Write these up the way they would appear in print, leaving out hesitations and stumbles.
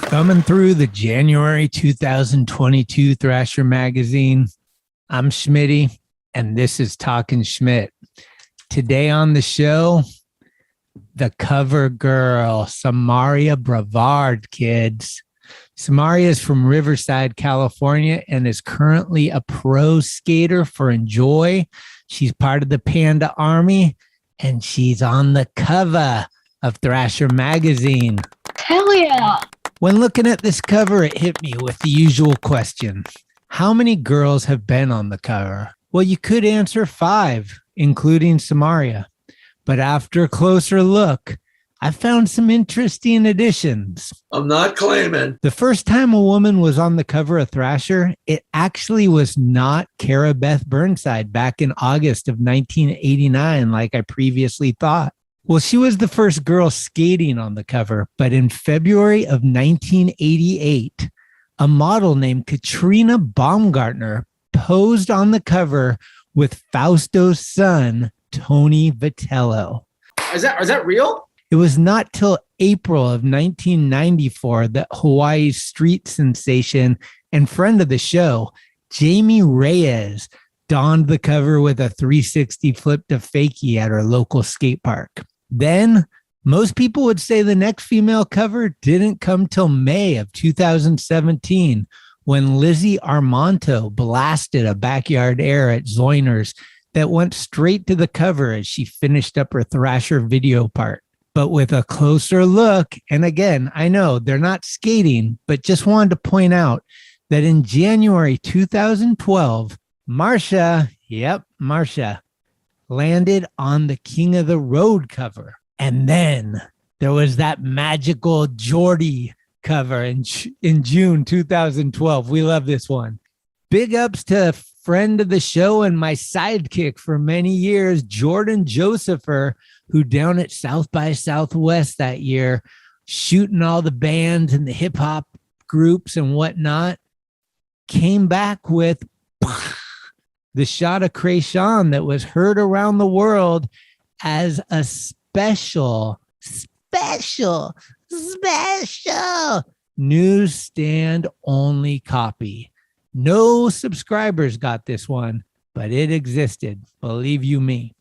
Thumbing through the January 2022 Thrasher magazine, I'm Schmitty, and this is Talkin Schmit. Today on the show, the cover girl, Samarria BREVARD, kids. Samarria is from Riverside, California, and is currently a pro skater for Enjoi. She's part of the Panda Army, and she's on the cover of Thrasher magazine. Hell yeah. When looking at this cover, it hit me with the usual question. How many girls have been on the cover? Well, you could answer 5, including Samarria. But after a closer look, I found some interesting additions. I'm not claiming. The first time a woman was on the cover of Thrasher, it actually was not Cara Beth Burnside back in August of 1989, like I previously thought. Well, she was the first girl skating on the cover, but in February of 1988, a model named Katrina Baumgartner posed on the cover with Fausto's son, Tony Vitello. Is that real? It was not till April of 1994 that Hawaii's street sensation and friend of the show, Jamie Reyes, donned the cover with a 360 flip to fakie at her local skate park. Then, most people would say the next female cover didn't come till May of 2017, when Lizzie Armanto blasted a backyard air at Zoiners that went straight to the cover as she finished up her Thrasher video part. But with a closer look, and again, I know they're not skating, but just wanted to point out that in January 2012, Marcia, landed on the King of the Road cover. And then there was that magical Jordy cover in June 2012. We love this one. Big ups to friend of the show and my sidekick for many years, Jordan Josepher, who down at South by Southwest that year, shooting all the bands and the hip hop groups and whatnot, came back with the shot of Krayshawn that was heard around the world as a special newsstand only copy. No subscribers got this one, but it existed. Believe you me.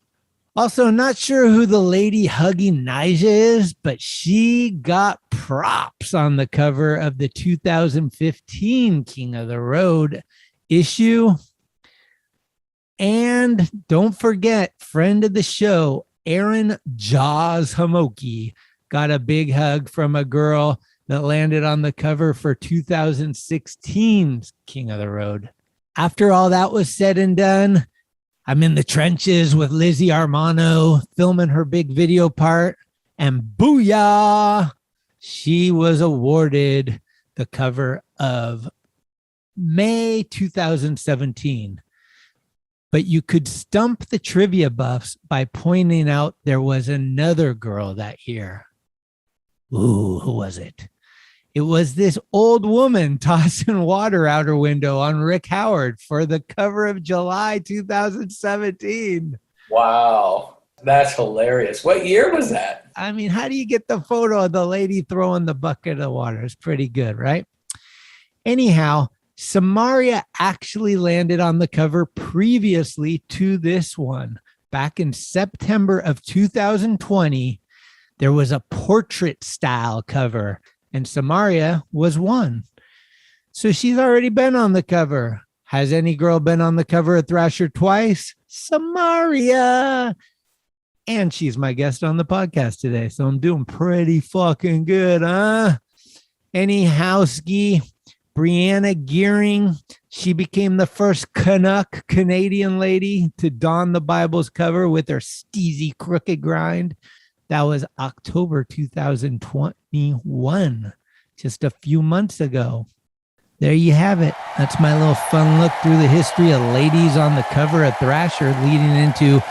Also, not sure who the lady hugging Nyjah is, but she got props on the cover of the 2015 King of the Road issue. And don't forget, friend of the show, Aaron Jaws Hamoki, got a big hug from a girl that landed on the cover for 2016's King of the Road. After all that was said and done, I'm in the trenches with Lizzie Armano filming her big video part, and booyah! She was awarded the cover of May 2017. But you could stump the trivia buffs by pointing out there was another girl that year. Ooh, who was it? It was this old woman tossing water out her window on Rick Howard for the cover of July 2017. Wow. That's hilarious. What year was that? I mean, how do you get the photo of the lady throwing the bucket of water? It's pretty good, right? Anyhow, Samarria actually landed on the cover previously to this one. Back in September of 2020, there was a portrait style cover, and Samarria was one. So she's already been on the cover. Has any girl been on the cover of Thrasher twice? Samarria. And she's my guest on the podcast today, so I'm doing pretty fucking good, huh? Anyhow, ski. Brianna Gearing, she became the first Canuck Canadian lady to don the Bible's cover with her steezy crooked grind. That was October 2021, just a few months ago. There you have it. That's my little fun look through the history of ladies on the cover of Thrasher leading into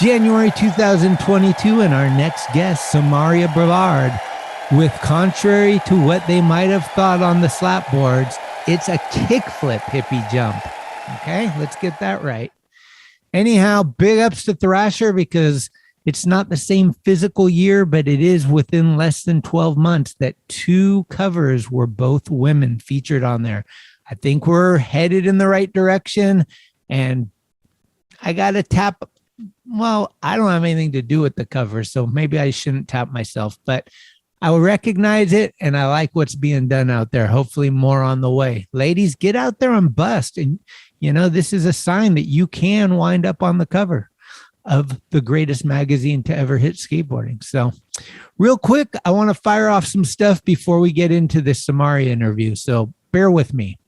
January 2022 and our next guest, Samarria BREVARD. With contrary to what they might have thought on the slap boards, it's a kickflip hippie jump. Okay, let's get that right. Anyhow, big ups to Thrasher because It's not the same physical year, but it is within less than 12 months that 2 covers were both women featured on there. I think we're headed in the right direction. And I got to tap. Well, I don't have anything to do with the cover, so maybe I shouldn't tap myself, but I will recognize it, and I like what's being done out there. Hopefully more on the way. Ladies, get out there and bust. And, this is a sign that you can wind up on the cover of the greatest magazine to ever hit skateboarding. So real quick, I want to fire off some stuff before we get into the Samarria interview. So bear with me.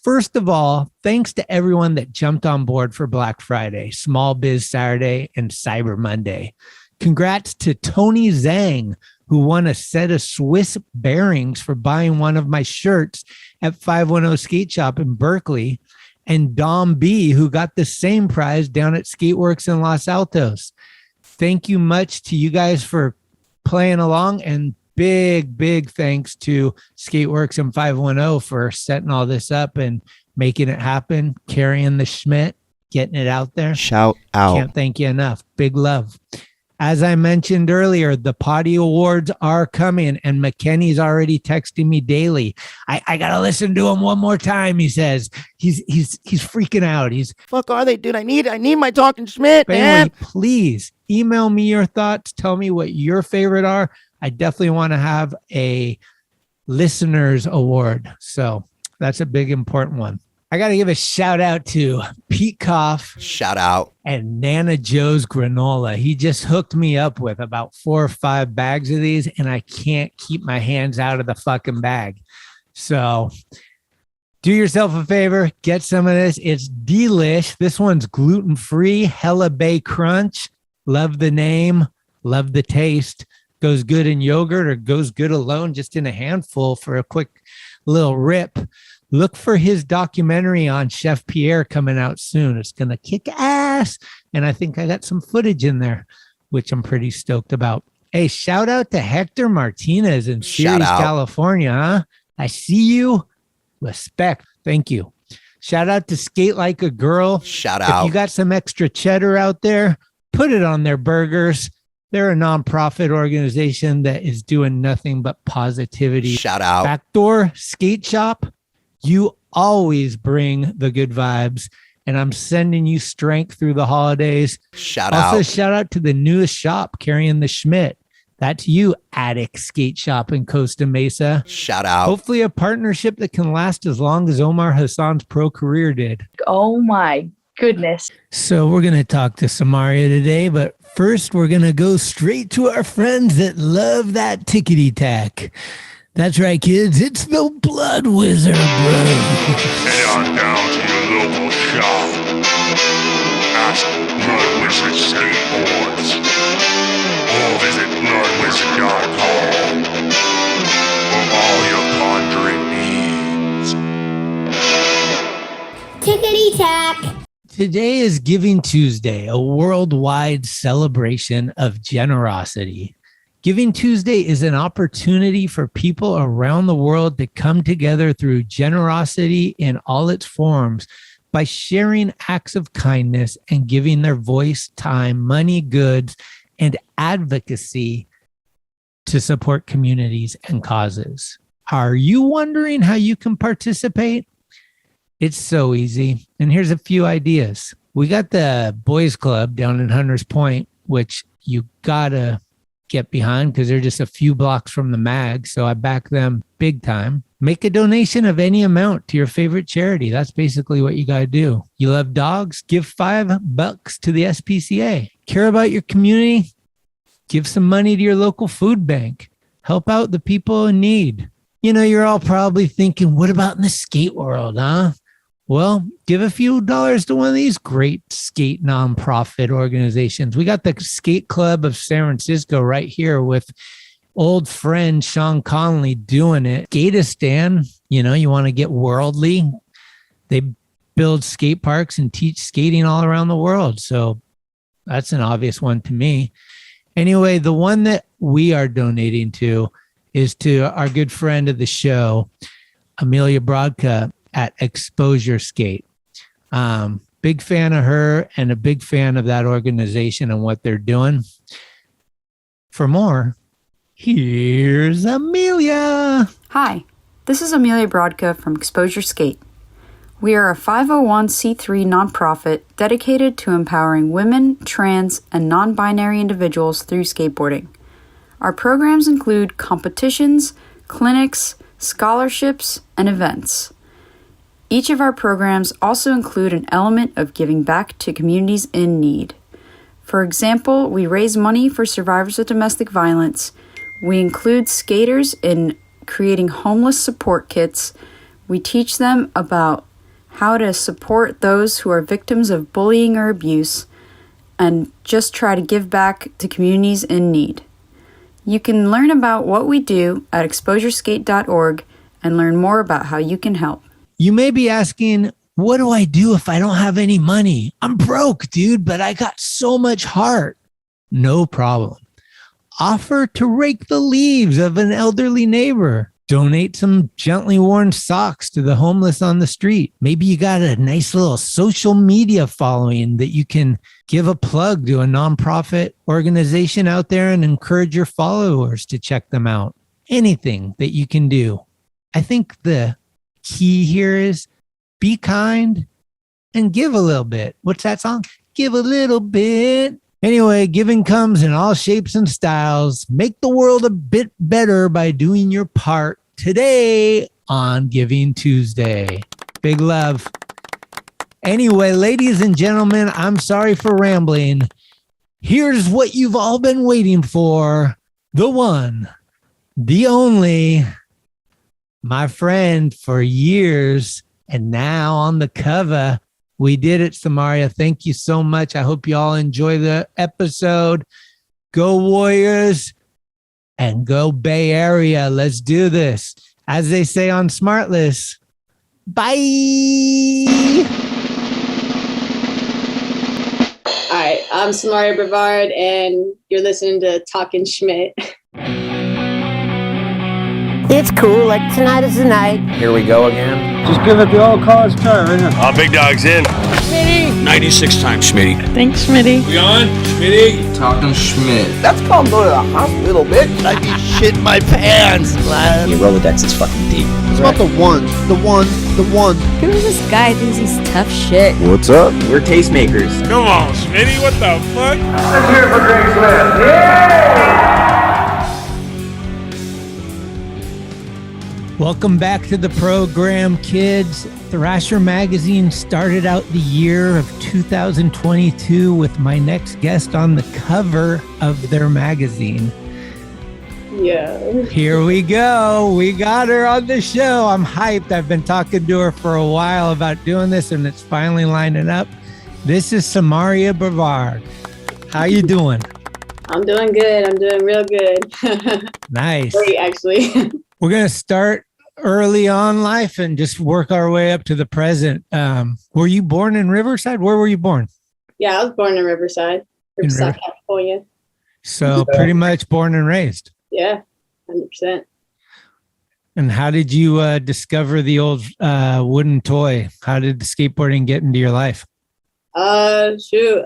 First of all, thanks to everyone that jumped on board for Black Friday, Small Biz Saturday, and Cyber Monday. Congrats to Tony Zhang, who won a set of Swiss bearings for buying one of my shirts at 510 Skate Shop in Berkeley, and Dom B, who got the same prize down at Skateworks in Los Altos. Thank you much to you guys for playing along, and big thanks to Skateworks and 510 for setting all this up and making it happen, carrying the Schmit, getting it out there. Shout out. Can't thank you enough. Big love. As I mentioned earlier, the Potty Awards are coming, and McKenny's already texting me daily. I gotta listen to him one more time. He says he's freaking out. Fuck are they, dude? I need my Talkin Schmit, man. Anyway, please email me your thoughts. Tell me what your favorite are. I definitely want to have a listeners award. So that's a big important one. I got to give a shout out to Pete Koff. Shout out. And Nana Joe's granola. He just hooked me up with about 4 or 5 bags of these, and I can't keep my hands out of the fucking bag. So do yourself a favor, get some of this. It's delish. This one's gluten-free, Hella Bay Crunch. Love the name, love the taste. Goes good in yogurt or goes good alone, just in a handful for a quick little rip. Look for his documentary on Chef Pierre coming out soon. It's going to kick ass. And I think I got some footage in there, which I'm pretty stoked about. Hey, shout out to Hector Martinez in Ceres, California. Huh? I see you. Respect. Thank you. Shout out to Skate Like a Girl. Shout out. If you got some extra cheddar out there, put it on their burgers. They're a nonprofit organization that is doing nothing but positivity. Shout out. Backdoor Skate Shop. You always bring the good vibes, and I'm sending you strength through the holidays. Shout out. Also, shout out to the newest shop carrying the Schmit. That's you, Attic Skate Shop in Costa Mesa. Shout out. Hopefully a partnership that can last as long as Omar Hassan's pro career did. Oh my goodness. So we're going to talk to Samarria today, but first we're going to go straight to our friends that love that tickety-tack. That's right, kids. It's the Blood Wizard, bro. Head on down to your local shop. Ask Blood Wizard Skateboards. Or visit bloodwizard.com for all your conjuring needs. Tickety-tack. Today is Giving Tuesday, a worldwide celebration of generosity. Giving Tuesday is an opportunity for people around the world to come together through generosity in all its forms by sharing acts of kindness and giving their voice, time, money, goods, and advocacy to support communities and causes. Are you wondering how you can participate? It's so easy. And here's a few ideas. We got the Boys Club down in Hunters Point, which you gotta get behind because they're just a few blocks from the mag. So I back them big time. Make a donation of any amount to your favorite charity. That's basically what you got to do. You love dogs? Give $5 to the SPCA. Care about your community? Give some money to your local food bank. Help out the people in need. You know, you're all probably thinking, what about in the skate world, huh? Well, give a few dollars to one of these great skate nonprofit organizations. We got the Skate Club of San Francisco right here with old friend Sean Conley doing it. Skateistan, you know, you want to get worldly. They build skate parks and teach skating all around the world. So that's an obvious one to me. Anyway, the one that we are donating to is to our good friend of the show, Amelia Brodka at Exposure Skate. Been Big fan of her and a big fan of that organization and what they're doing. For more, here's Amelia. Hi, this is Amelia Brodka from Exposure Skate. We are a 501c3 nonprofit dedicated to empowering women, trans, and non-binary individuals through skateboarding. Our programs include competitions, clinics, scholarships, and events. Each of our programs also include an element of giving back to communities in need. For example, we raise money for survivors of domestic violence. We include skaters in creating homeless support kits. We teach them about how to support those who are victims of bullying or abuse, and just try to give back to communities in need. You can learn about what we do at exposureskate.org and learn more about how you can help. You may be asking, what do I do if I don't have any money? I'm broke, dude, but I got so much heart. No problem. Offer to rake the leaves of an elderly neighbor. Donate some gently worn socks to the homeless on the street. Maybe you got a nice little social media following that you can give a plug to a nonprofit organization out there and encourage your followers to check them out. Anything that you can do. I think the key here is be kind and give a little bit. What's that song? Give a little bit. Anyway, giving comes in all shapes and styles. Make the world a bit better by doing your part today on Giving Tuesday. Big love. Anyway, ladies and gentlemen, I'm sorry for rambling. Here's what you've all been waiting for. The one, the only, my friend for years, and now on the cover. We did it, Samarria. Thank you so much. I hope you all enjoy the episode. Go Warriors and go Bay Area. Let's do this. As they say on Smartless, bye. All right, I'm Samarria BREVARD, and you're listening to Talkin Schmit. It's cool, like tonight is the night. Here we go again. Just give it the old college try right here. Big dog's in. Schmitty. 96 times, Schmitty. Thanks, Schmitty. We on? Schmitty? Talkin Schmit. That's called go to the hospital, bitch. I'd be shitting my pants, man. Your Rolodex is fucking deep. It's about the one. Who's this guy thinks he's tough shit? What's up? We're tastemakers. Come on, Schmitty, what the fuck? Let's hear it for Tre Williams. Yeah! Welcome back to the program, kids. Thrasher magazine started out the year of 2022 with my next guest on the cover of their magazine. Yeah. Here we go. We got her on the show. I'm hyped. I've been talking to her for a while about doing this, and it's finally lining up. This is Samarria BREVARD. How you doing? I'm doing good. I'm doing real good. Nice. Great, actually. We're going to start early on life and just work our way up to the present. Were you born in Riverside? Where were you born? Yeah, I was born in Riverside, California. So pretty much born and raised. Yeah, 100%. And how did you discover the old wooden toy? How did skateboarding get into your life? Shoot.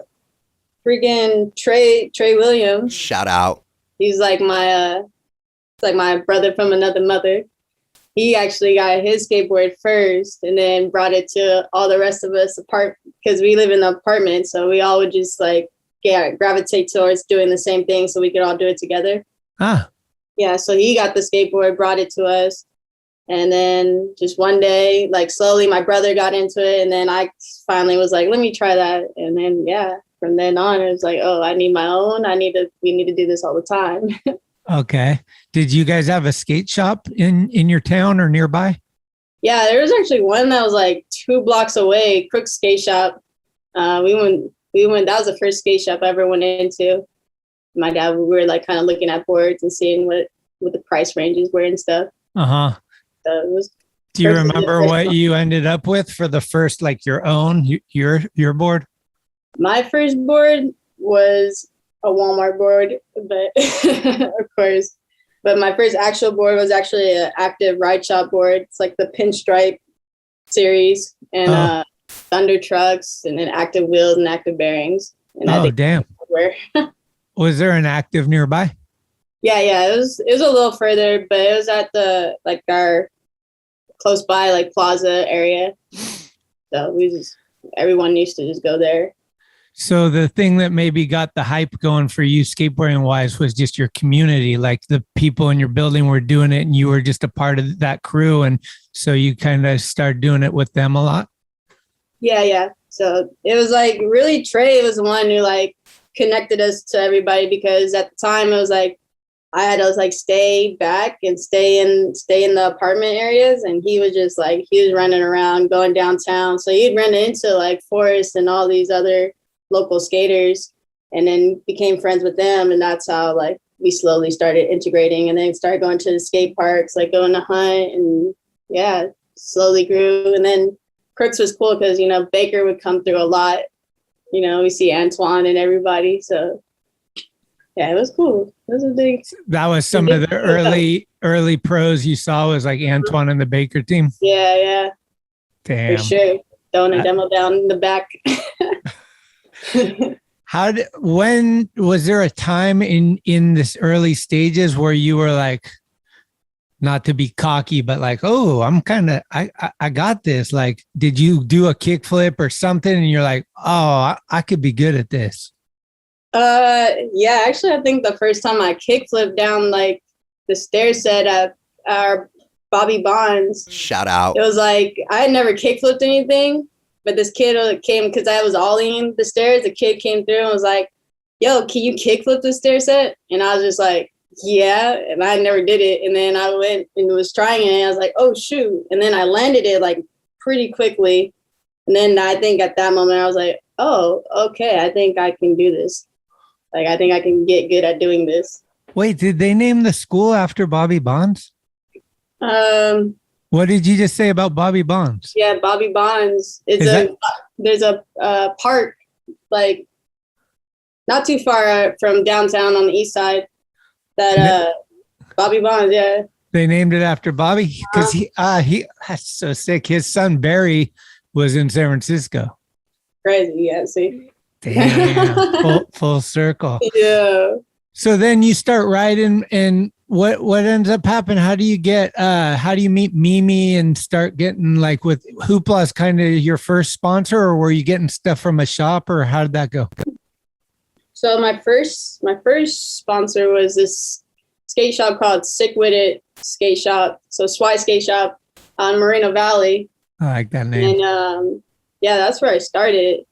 Freaking Tre Williams. Shout out. He's like my brother from another mother. He actually got his skateboard first and then brought it to all the rest of us apart because we live in an apartment. So we all would just gravitate towards doing the same thing so we could all do it together. Ah. Yeah. So he got the skateboard, brought it to us. And then just one day, slowly my brother got into it. And then I finally was like, let me try that. And then, from then on, it was like, oh, I need my own. We need to do this all the time. Okay. Did you guys have a skate shop in your town or nearby? Yeah, there was actually one that was 2 blocks away, Crook's Skate Shop. We went, that was the first skate shop I ever went into. My dad, we were kind of looking at boards and seeing what the price ranges were and stuff. Uh-huh. So it was. Do you remember what you ended up with for the first, your own, your board? My first board was a Walmart board, but of course. But my first actual board was actually an active ride shop board. It's the Pinstripe series. And Thunder trucks and then active wheels and active bearings. And I think damn. Was there an active nearby? Yeah. It was a little further, but it was at the our close by plaza area. So everyone used to just go there. So the thing that maybe got the hype going for you skateboarding wise was just your community, like the people in your building were doing it and you were just a part of that crew. And so you kind of started doing it with them a lot. Yeah. So it was really Tre was the one who connected us to everybody, because at the time it was I had to stay back and stay in the apartment areas, and he was just he was running around going downtown. So he'd run into Forrest and all these other local skaters, and then became friends with them, and that's how we slowly started integrating, and then started going to the skate parks, going to hunt, and slowly grew. And then Crooks was cool because Baker would come through a lot. We see Antoine and everybody, so yeah, it was cool. It was a big. That was some of the early pros you saw was Antoine and the Baker team. Yeah. Damn. For sure. Throwing a demo down in the back. When was there a time in this early stages where you were not to be cocky, but I got this? Did you do a kickflip or something and you're I could be good at this? Yeah, actually I think the first time I kickflipped down the stair set at our Bobby Bonds. Shout out. It was I had never kickflipped anything. But this kid came, because I was ollieing the stairs. The kid came through and was yo, can you kickflip the stair set? And I was just yeah. And I never did it. And then I went and was trying it. And I was oh, shoot. And then I landed it pretty quickly. And then I think at that moment I was oh, okay, I think I can do this. I think I can get good at doing this. Wait, did they name the school after Bobby Bonds? What did you just say about Bobby Bonds? Yeah, Bobby Bonds. There's a park not too far from downtown on the east side that Bobby Bonds, yeah. They named it after Bobby because he that's so sick. His son Barry was in San Francisco. Crazy, yeah. See, damn, full circle. Yeah. So then you start riding, and what ends up happening? How do you meet Mimi and start getting with Hoopla is kind of your first sponsor, or were you getting stuff from a shop, or how did that go? So my first sponsor was this skate shop called Sick With It Skate Shop. So Swy Skate Shop on Moreno Valley. I like that name. And that's where I started.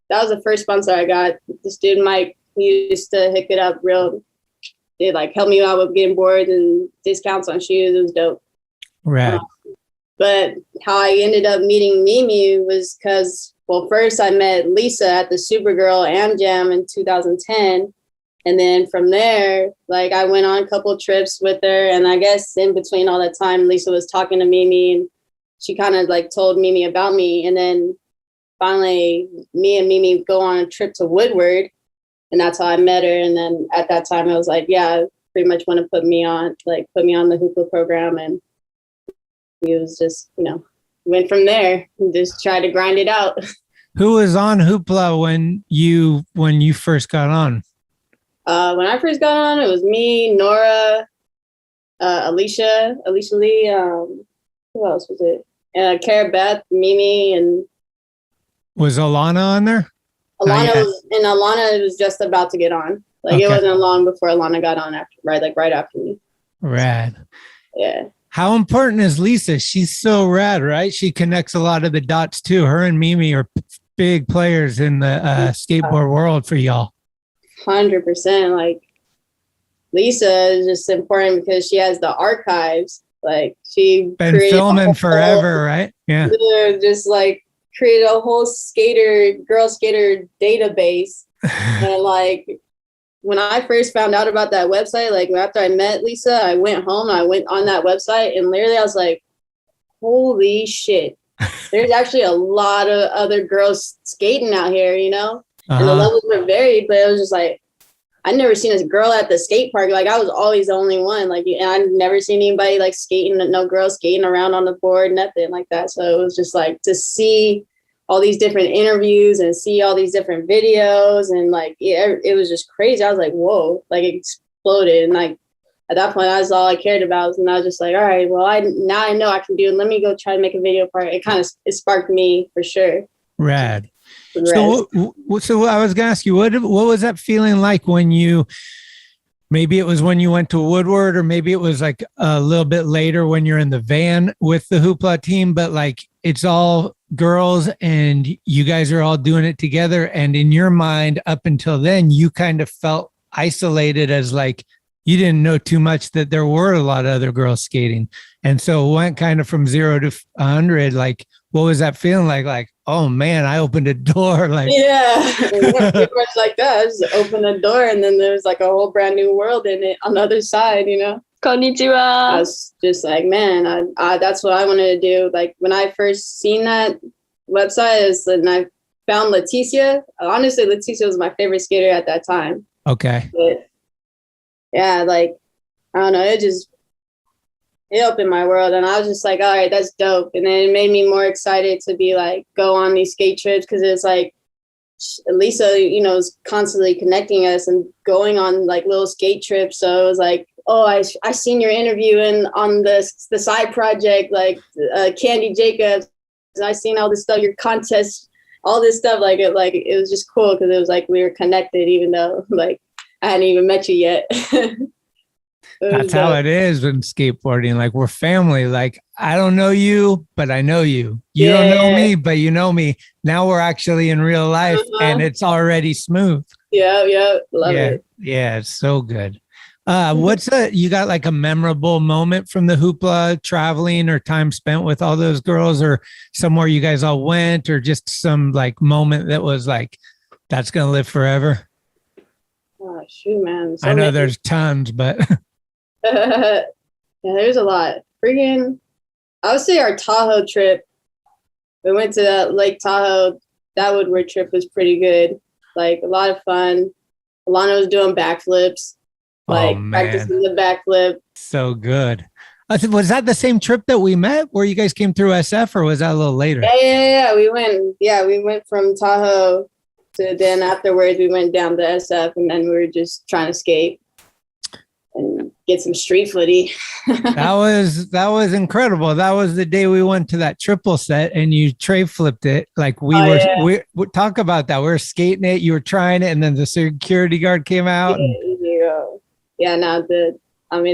That was the first sponsor I got. This dude Mike, he used to hook it up real. It help me out with getting boards and discounts on shoes. It was dope. Right. But how I ended up meeting Mimi was because, first I met Lisa at the Supergirl Am Jam in 2010. And then from there, I went on a couple trips with her. And I guess in between all that time, Lisa was talking to Mimi, and she kind of told Mimi about me. And then finally, me and Mimi go on a trip to Woodward. And that's how I met her. And then at that time, I was yeah, pretty much want to put me on the Hoopla program. And he was just, went from there and just tried to grind it out. Who was on Hoopla when you first got on? When I first got on, it was me, Nora, Alicia Lee. Who else was it? Cara Beth, Mimi, and was Alana on there? Alana was just about to get on. It wasn't long before Alana got on right after me. Rad. Yeah. How important is Lisa? She's so rad, right? She connects a lot of the dots too. Her and Mimi are big players in the skateboard world for y'all. 100%. Lisa is just important because she has the archives. She been filming forever, right? Yeah. Just created a whole girl skater database. And when I first found out about that website, after I met Lisa, I went home, I went on that website, and literally I was holy shit. There's actually a lot of other girls skating out here, And the levels were varied, but it was just I'd never seen this girl at the skate park. I was always the only one. And I'd never seen anybody skating, no girls skating around on the board, nothing like that. So it was just to see all these different interviews and see all these different videos. And like, yeah, it was just crazy. I was like, whoa, like it exploded. And like, at that point, that's all I cared about. And I was just like, all right, well, now I know I can do it. Let me go try to make a video part. It sparked me for sure. Rad. So I was going to ask you, what was that feeling like when maybe it was when you went to Woodward, or maybe it was like a little bit later when you're in the van with the Hoopla team, but like it's all girls and you guys are all doing it together. And in your mind, up until then, you kind of felt isolated as like, you didn't know too much that there were a lot of other girls skating. And so it went kind of from 0 to 100. Like, what was that feeling like? Like, oh man, I opened a door. Like, yeah, pretty much like that. I just opened the door and then there's like a whole brand new world in it on the other side, you know? Konnichiwa. I was just like, man, I that's what I wanted to do. Like when I first seen that website and I found Leticia. Honestly, Leticia was my favorite skater at that time. Okay. But yeah, like, I don't know, it opened my world, and I was just like, all right, that's dope. And then it made me more excited to be like, go on these skate trips, because it's like, Lisa, you know, is constantly connecting us and going on like little skate trips. So it was like, oh, I seen your interview on the side project, like Candy Jacobs. And I seen all this stuff, your contest, all this stuff. Like it was just cool because it was like we were connected, even though like I hadn't even met you yet. That's how it is in skateboarding. Like we're family. Like I don't know you, but I know you. You don't know me, but you know me. Now we're actually in real life, and it's already smooth. Yeah, love it. Yeah, it's so good. You got like a memorable moment from the Hoopla traveling or time spent with all those girls, or somewhere you guys all went, or just some like moment that was like, that's going to live forever? Oh, shoot, man. I know there's tons, but yeah, there's a lot. Freaking, I would say our Tahoe trip. We went to Lake Tahoe. That Woodward trip was pretty good. Like a lot of fun. Alana was doing backflips, like practicing the backflip. So good. Was that the same trip that we met where you guys came through SF, or was that a little later? Yeah. We went from Tahoe to then afterwards we went down to SF, and then we were just trying to skate and get some street footy. That was incredible. That was the day we went to that triple set and you tray flipped it. Like we talk about that. We were skating it, you were trying it, and then the security guard came out.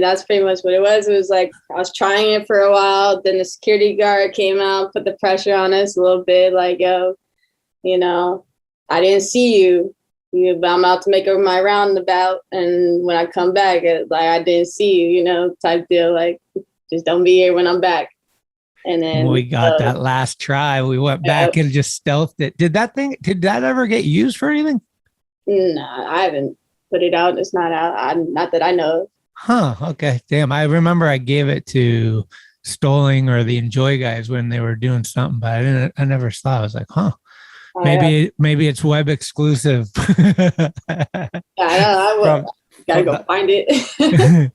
That's pretty much what it was. It was like I was trying it for a while, then the security guard came out, put the pressure on us a little bit, like, yo, you know, I didn't see you. But I'm out to make my roundabout, and when I come back, like I didn't see you, you know, type deal. Like, just don't be here when I'm back. And then we got that last try. We went back and just stealthed it. Did that ever get used for anything? No, I haven't put it out. It's not out. Not that I know of. Huh. Okay. Damn. I remember I gave it to Stoling or the Enjoi guys when they were doing something, but I never saw. I was like, huh. Maybe it's web exclusive. I will. Gotta go find it.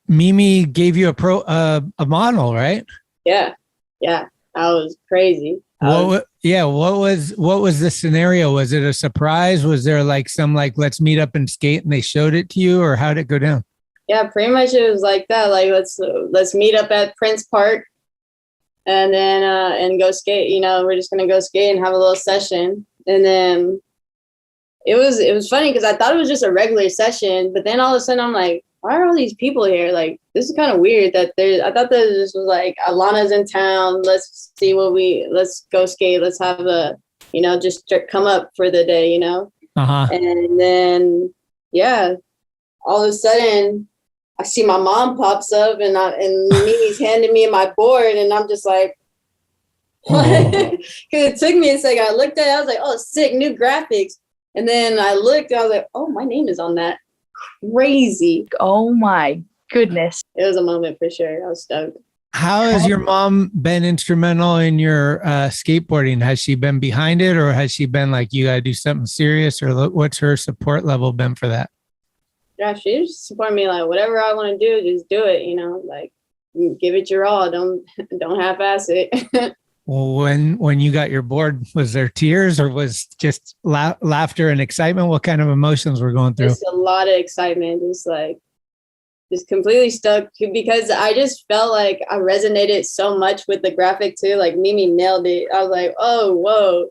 Mimi gave you a model, right? Yeah. That was crazy. What was the scenario? Was it a surprise? Was there like some like let's meet up and skate and they showed it to you, or how did it go down? Yeah, pretty much it was like that. Like let's meet up at Prince Park. And then and go skate. You know, we're just gonna go skate and have a little session. And then it was funny because I thought it was just a regular session, but then all of a sudden I'm like, why are all these people here? Like, this is kind of weird that I thought that this was like Alana's in town. Let's go skate. Let's have just come up for the day, you know. And then all of a sudden I see my mom pops up and Mimi's handing me my board, and I'm just like, because it took me a second. I looked at it, I was like, oh, sick, new graphics. And then I looked, and I was like, oh, my name is on that. Crazy. Oh my goodness. It was a moment for sure. I was stoked. How has your mom been instrumental in your skateboarding? Has she been behind it, or has she been like, you got to do something serious, or what's her support level been for that? Yeah, she just supported me, like, whatever I want to do, just do it, you know, like, give it your all. Don't half-ass it. When you got your board, was there tears or was just laughter and excitement? What kind of emotions were going through? Just a lot of excitement, just completely stuck, because I just felt like I resonated so much with the graphic too. Like Mimi nailed it. I was like, oh, whoa,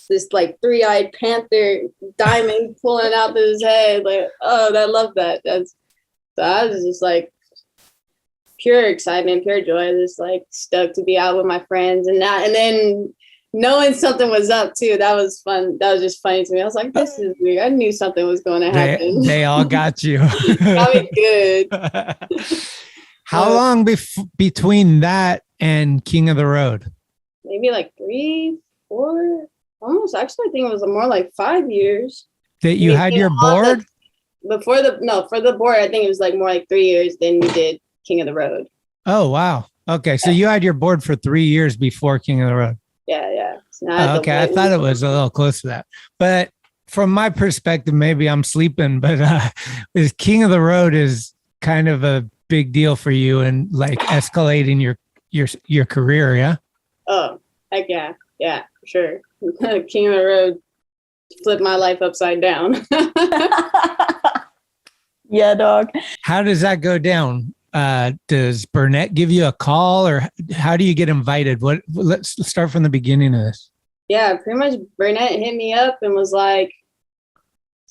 this like 3-eyed panther diamond pulling out his head. Like, oh, I love that. So I was just like pure excitement, pure joy, just like stoked to be out with my friends and then knowing something was up too. That was fun. That was just funny to me. I was like, this is weird. I knew something was going to happen. They all got you. Got me good. How long between that and King of the Road? Maybe like 3, 4, almost. Actually, I think it was more like 5 years. That you had your board? For the board, I think it was like more like 3 years. Then we did King of the Road. Oh, wow. Okay. So you had your board for 3 years before King of the Road. Yeah. Okay. I thought it was a little close to that. But from my perspective, maybe I'm sleeping, but King of the Road is kind of a big deal for you and like escalating your career. Yeah. Oh, heck yeah. Yeah, for sure. King of the Road flipped my life upside down. Yeah, dog. How does that go down? Does Burnett give you a call or how do you get invited? Let's start from the beginning of this. Yeah, pretty much Burnett hit me up and was like,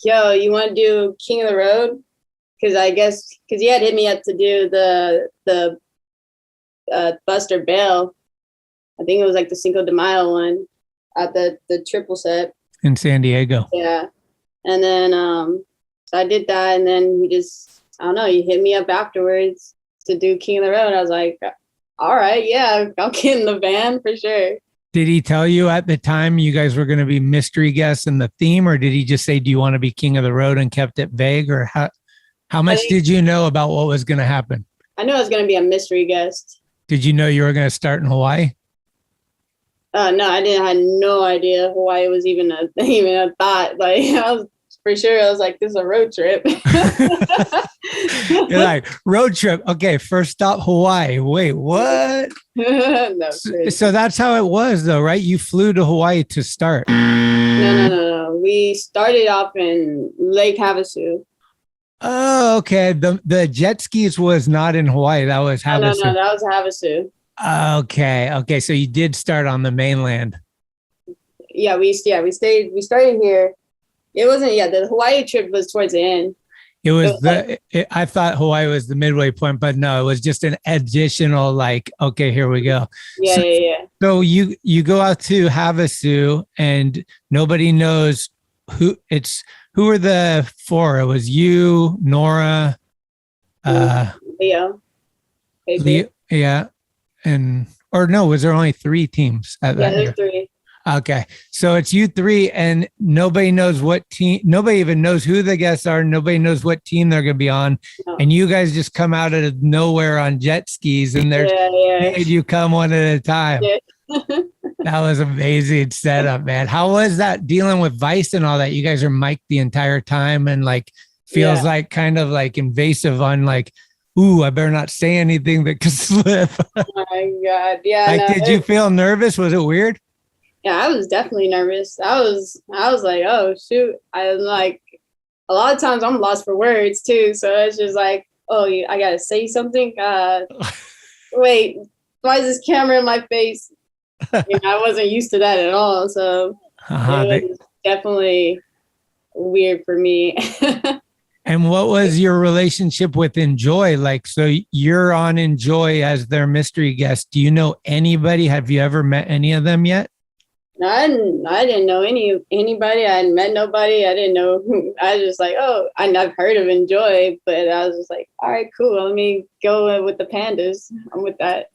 yo, you want to do King of the Road? Because he had hit me up to do the Buster Bale. I think it was like the Cinco de Mayo one at the triple set. In San Diego. Yeah. And then so I did that, and then I don't know, he hit me up afterwards to do King of the Road. I was like, all right, yeah, I'll get in the van for sure. Did he tell you at the time you guys were going to be mystery guests in the theme, or did he just say, do you want to be King of the Road and kept it vague? Or how much did you know about what was going to happen? I knew I was going to be a mystery guest. Did you know you were going to start in Hawaii? No, I didn't. I had no idea Hawaii was even a thought. Like I was like, this is a road trip. You're like, road trip. Okay, first stop Hawaii. Wait, what? No, so that's how it was though, right? You flew to Hawaii to start. No. We started off in Lake Havasu. Oh, okay. The jet skis was not in Hawaii. That was Havasu. No, that was Havasu. Okay. So you did start on the mainland. Yeah, we started here. It wasn't, the Hawaii trip was towards the end. It was I thought Hawaii was the midway point, but no, it was just an additional like, okay, here we go. Yeah. So you go out to Havasu and nobody knows who are the four? It was you, Nora, Leo. Yeah. Was there only 3 teams at that? Yeah, there's 3. Okay. So it's you 3 and nobody knows what team, nobody even knows who the guests are. Nobody knows what team they're going to be on. No. And you guys just come out of nowhere on jet skis and made you come one at a time. Yeah. That was amazing setup, man. How was that dealing with Vice and all that? You guys are mic'd the entire time and like feels like kind of like invasive on like, ooh, I better not say anything that could slip. Oh my God. Yeah. Did you feel nervous? Was it weird? Yeah, I was definitely nervous. I was like, oh shoot. I'm like, a lot of times I'm lost for words too. So it's just like, oh, I gotta say something. Wait, why is this camera in my face? I wasn't used to that at all. So it was definitely weird for me. And what was your relationship with Enjoi? Like, so you're on Enjoi as their mystery guest. Do you know anybody? Have you ever met any of them yet? No, I didn't know anybody. I hadn't met nobody. I didn't know who. I was just like, oh, I've heard of Enjoi, but I was just like, all right, cool. Let me go with the pandas. I'm with that.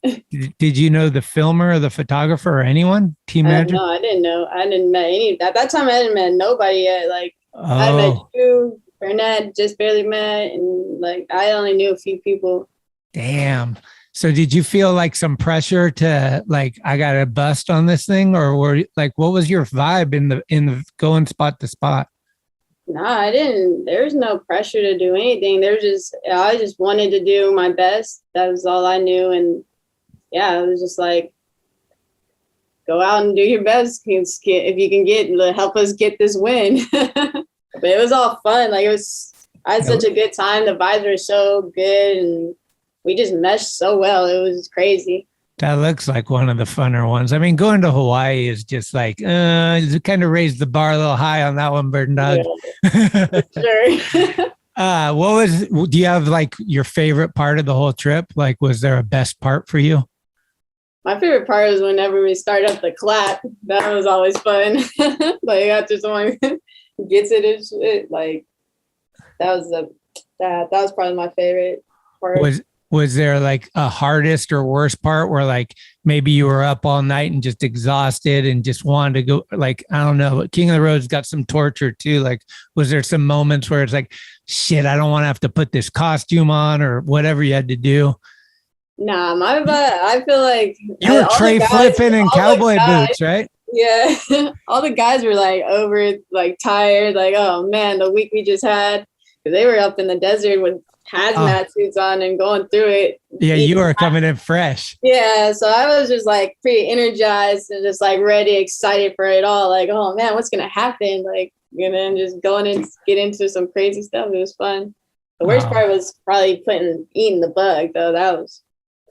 Did you know the filmer or the photographer or anyone? Team manager? No, I didn't know. I didn't met any. At that time, I hadn't met nobody yet. Like, I met you, Burnett, just barely met, and like I only knew a few people. Damn. So did you feel like some pressure to like, I got to bust on this thing, or were like, what was your vibe in the going spot to spot? No, I didn't. There was no pressure to do anything. I just wanted to do my best. That was all I knew. And yeah, it was just like, go out and do your best if you can help us get this win. But it was all fun. Like I had such a good time. The vibes were so good, and we just meshed so well. It was crazy. That looks like one of the funner ones. I mean, going to Hawaii is just like, kind of raised the bar a little high on that one, Bird and Dog. Yeah, sure. Do you have like your favorite part of the whole trip? Like, was there a best part for you? My favorite part was whenever we start up the clap. That was always fun. Like after someone gets it and shit, like that was probably my favorite part. Was there like a hardest or worst part where like maybe you were up all night and just exhausted and just wanted to go, like, I don't know, King of the Road's got some torture too. Like, was there some moments where it's like, shit, I don't want to have to put this costume on or whatever you had to do? Nah, I feel like you were Tre flipping in cowboy boots, right? Yeah. All the guys were like over it, like tired, like, oh man, the week we just had, because they were up in the desert with hazmat suits on and going through it. Yeah, you were coming in fresh. Yeah, so I was just like pretty energized and just like ready, excited for it all. Like, oh man, what's gonna happen? Like, and then just going and get into some crazy stuff. It was fun. The worst part was probably eating the bug though.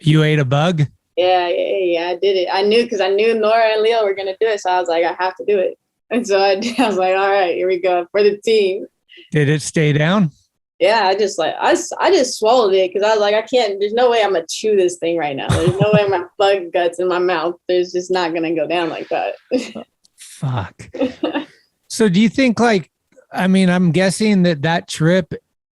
You ate a bug? Yeah, I did it. I knew because I knew Nora and Leo were gonna do it, so I was like, I have to do it. And so I was like, all right, here we go for the team. Did it stay down? Yeah, I just swallowed it because I was like, I can't. There's no way I'm gonna chew this thing right now. There's no way my bug guts in my mouth. There's just not gonna go down like that. Fuck. So do you think I'm guessing that trip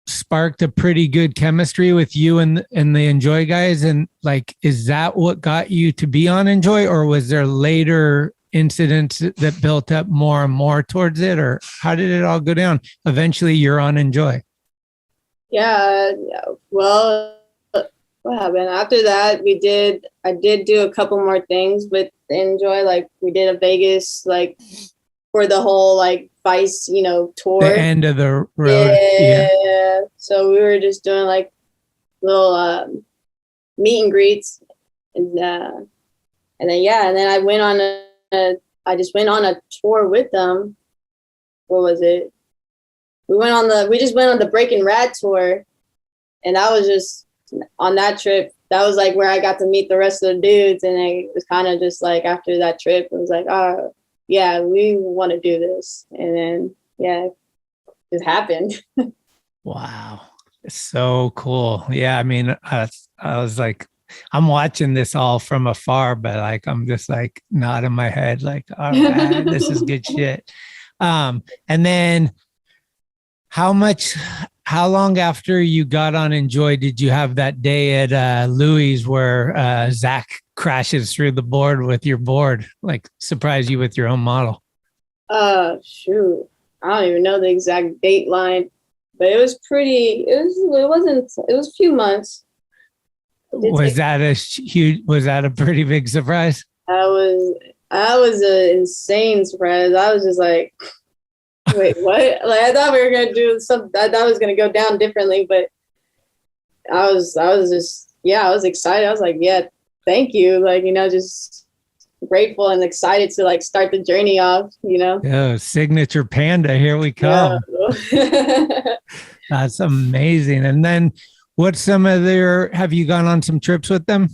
sparked a pretty good chemistry with you and the Enjoi guys, and like, is that what got you to be on Enjoi, or was there later incidents that built up more and more towards it, or how did it all go down? Eventually, you're on Enjoi. Yeah. Well, what happened after that? I did do a couple more things with Enjoi. Like we did a Vegas, like for the whole like Vice, tour. The end of the road. Yeah. So we were just doing like little meet and greets, and then I went on I just went on a tour with them. What was it? We just went on the Breaking Rad tour, and that was just on that trip. That was like where I got to meet the rest of the dudes, and it was kind of just like after that trip, it was like, oh yeah, we want to do this, and then yeah, it happened. Wow, so cool. Yeah, I mean, I was like, I'm watching this all from afar, but like I'm just like nodding my head, like, all right, this is good shit. And then. How long after you got on Enjoi did you have that day at Louis where Zach crashes through the board with your board, like surprise you with your own model? Shoot. I don't even know the exact date line, but it was a few months. Was that a pretty big surprise? That was an insane surprise. I was just like, wait, what? Like I thought we were gonna do something. I thought it was gonna go down differently, but I was excited. I was like, yeah, thank you. Like, just grateful and excited to like start the journey off. Yeah, signature panda. Here we come. Yeah. That's amazing. And then, have you gone on some trips with them?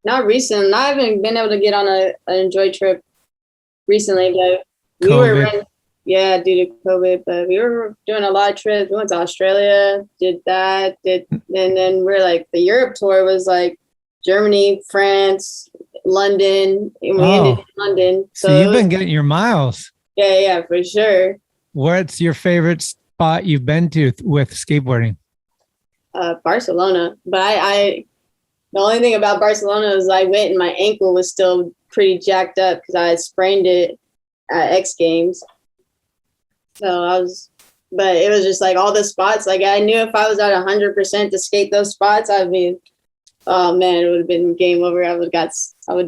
Not recent. I haven't been able to get on an Enjoi trip recently, but we were. Yeah, due to COVID, but we were doing a lot of trips. We went to Australia, and then we're like, the Europe tour was like Germany, France, London, and we ended in London. So you've been getting your miles. Yeah, for sure. What's your favorite spot you've been to with skateboarding? Barcelona. But the only thing about Barcelona is I went and my ankle was still pretty jacked up because I had sprained it at X Games. So but it was just like all the spots. Like I knew if I was at 100% to skate those spots, I'd be, oh man, it would have been game over. I would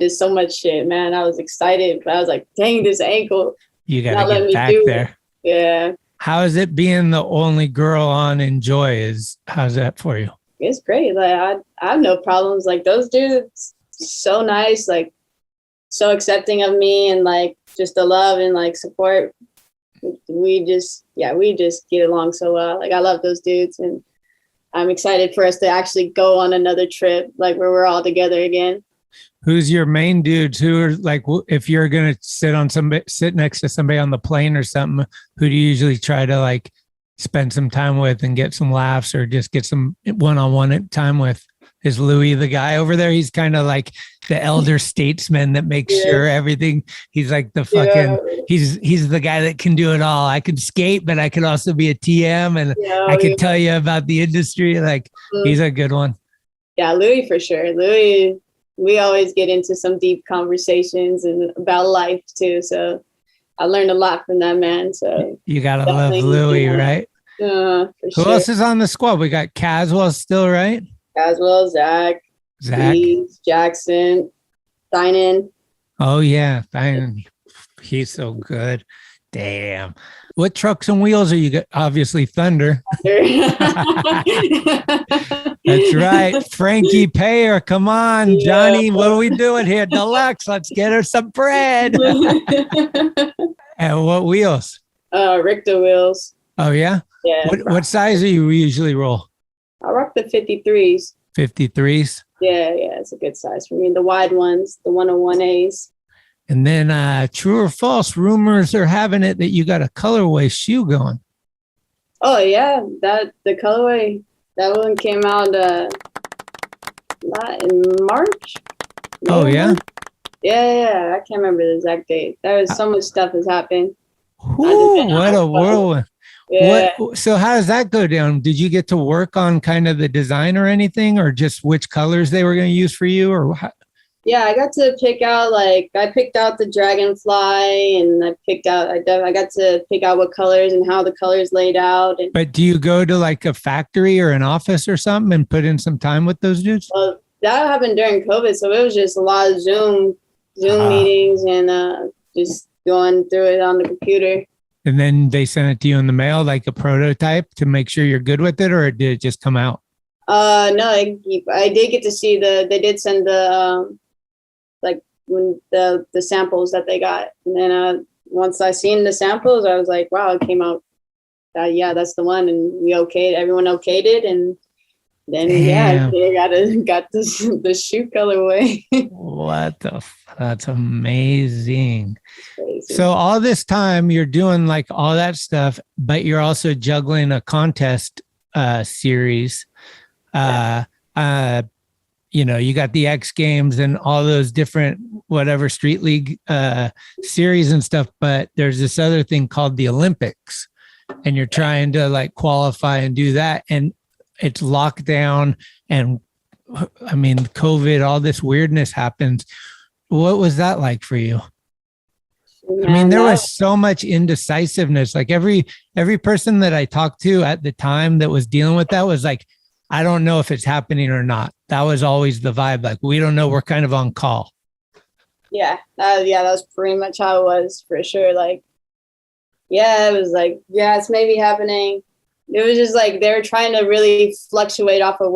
do so much shit, man. I was excited, but I was like, dang, this ankle. You got to get back there. Yeah. How is it being the only girl on Enjoi? How's that for you? It's great. Like I have no problems. Like those dudes, so nice. Like so accepting of me and like just the love and like support. We just get along so well. Like I love those dudes, and I'm excited for us to actually go on another trip, like where we're all together again. Who's your main dudes? Who are like, if you're going to sit next to somebody on the plane or something, who do you usually try to like spend some time with and get some laughs or just get some one-on-one time with? Is Louis the guy over there? He's kind of like the elder statesman that makes sure everything. He's like the fucking. He's the guy that can do it all. I could skate, but I could also be a TM, and I could tell you about the industry. Like he's a good one. Yeah, Louis for sure. Louis, we always get into some deep conversations and about life too. So I learned a lot from that man. So you gotta love Louis, right? For Who sure. else is on the squad? We got Caswell still, right? Caswell, Zach, Steve, Jackson, Dynan. Oh yeah, Dynan. He's so good. Damn. What trucks and wheels are you got? Obviously Thunder. That's right. Frankie Payer. Come on, Johnny. What are we doing here? Deluxe. Let's get her some bread. And what wheels? Richter wheels. Oh yeah? Yeah. What size do you usually roll? I rock the 53s. 53s? Yeah, it's a good size for me. The wide ones, the 101As. And then true or false, rumors are having it that you got a colorway shoe going. Oh yeah, the colorway, that one came out not in March. Oh yeah? Yeah, I can't remember the exact date. There was so much stuff has happened. Ooh, what a whirlwind. Yeah. So how does that go down? Did you get to work on kind of the design or anything, or just which colors they were going to use for you, or how? Yeah, I got to pick out, I picked out the dragonfly, and I got to pick out what colors and how the colors laid out. But do you go to like a factory or an office or something and put in some time with those dudes? Well, that happened during COVID, so it was just a lot of Zoom meetings and just going through it on the computer. And then they sent it to you in the mail, like a prototype to make sure you're good with it, or did it just come out? No, I did get to see they did send the, when the samples that they got. And then once I seen the samples, I was like, wow, it came out. Yeah, that's the one. And everyone okayed it. And then, they got the shoe colorway. That's amazing. So all this time you're doing like all that stuff, but you're also juggling a contest series. You got the X Games and all those different whatever street league series and stuff, but there's this other thing called the Olympics, and you're trying to like qualify and do that, and it's lockdown, and I mean COVID, all this weirdness happens. What was that like for you? I mean, there was so much indecisiveness. Like every person that I talked to at the time that was dealing with that was like, I don't know if it's happening or not. That was always the vibe. Like, we don't know. We're kind of on call. Yeah. That was pretty much how it was for sure. Like, yeah, it was like, yeah, it's maybe happening. It was just like, they were trying to really fluctuate off of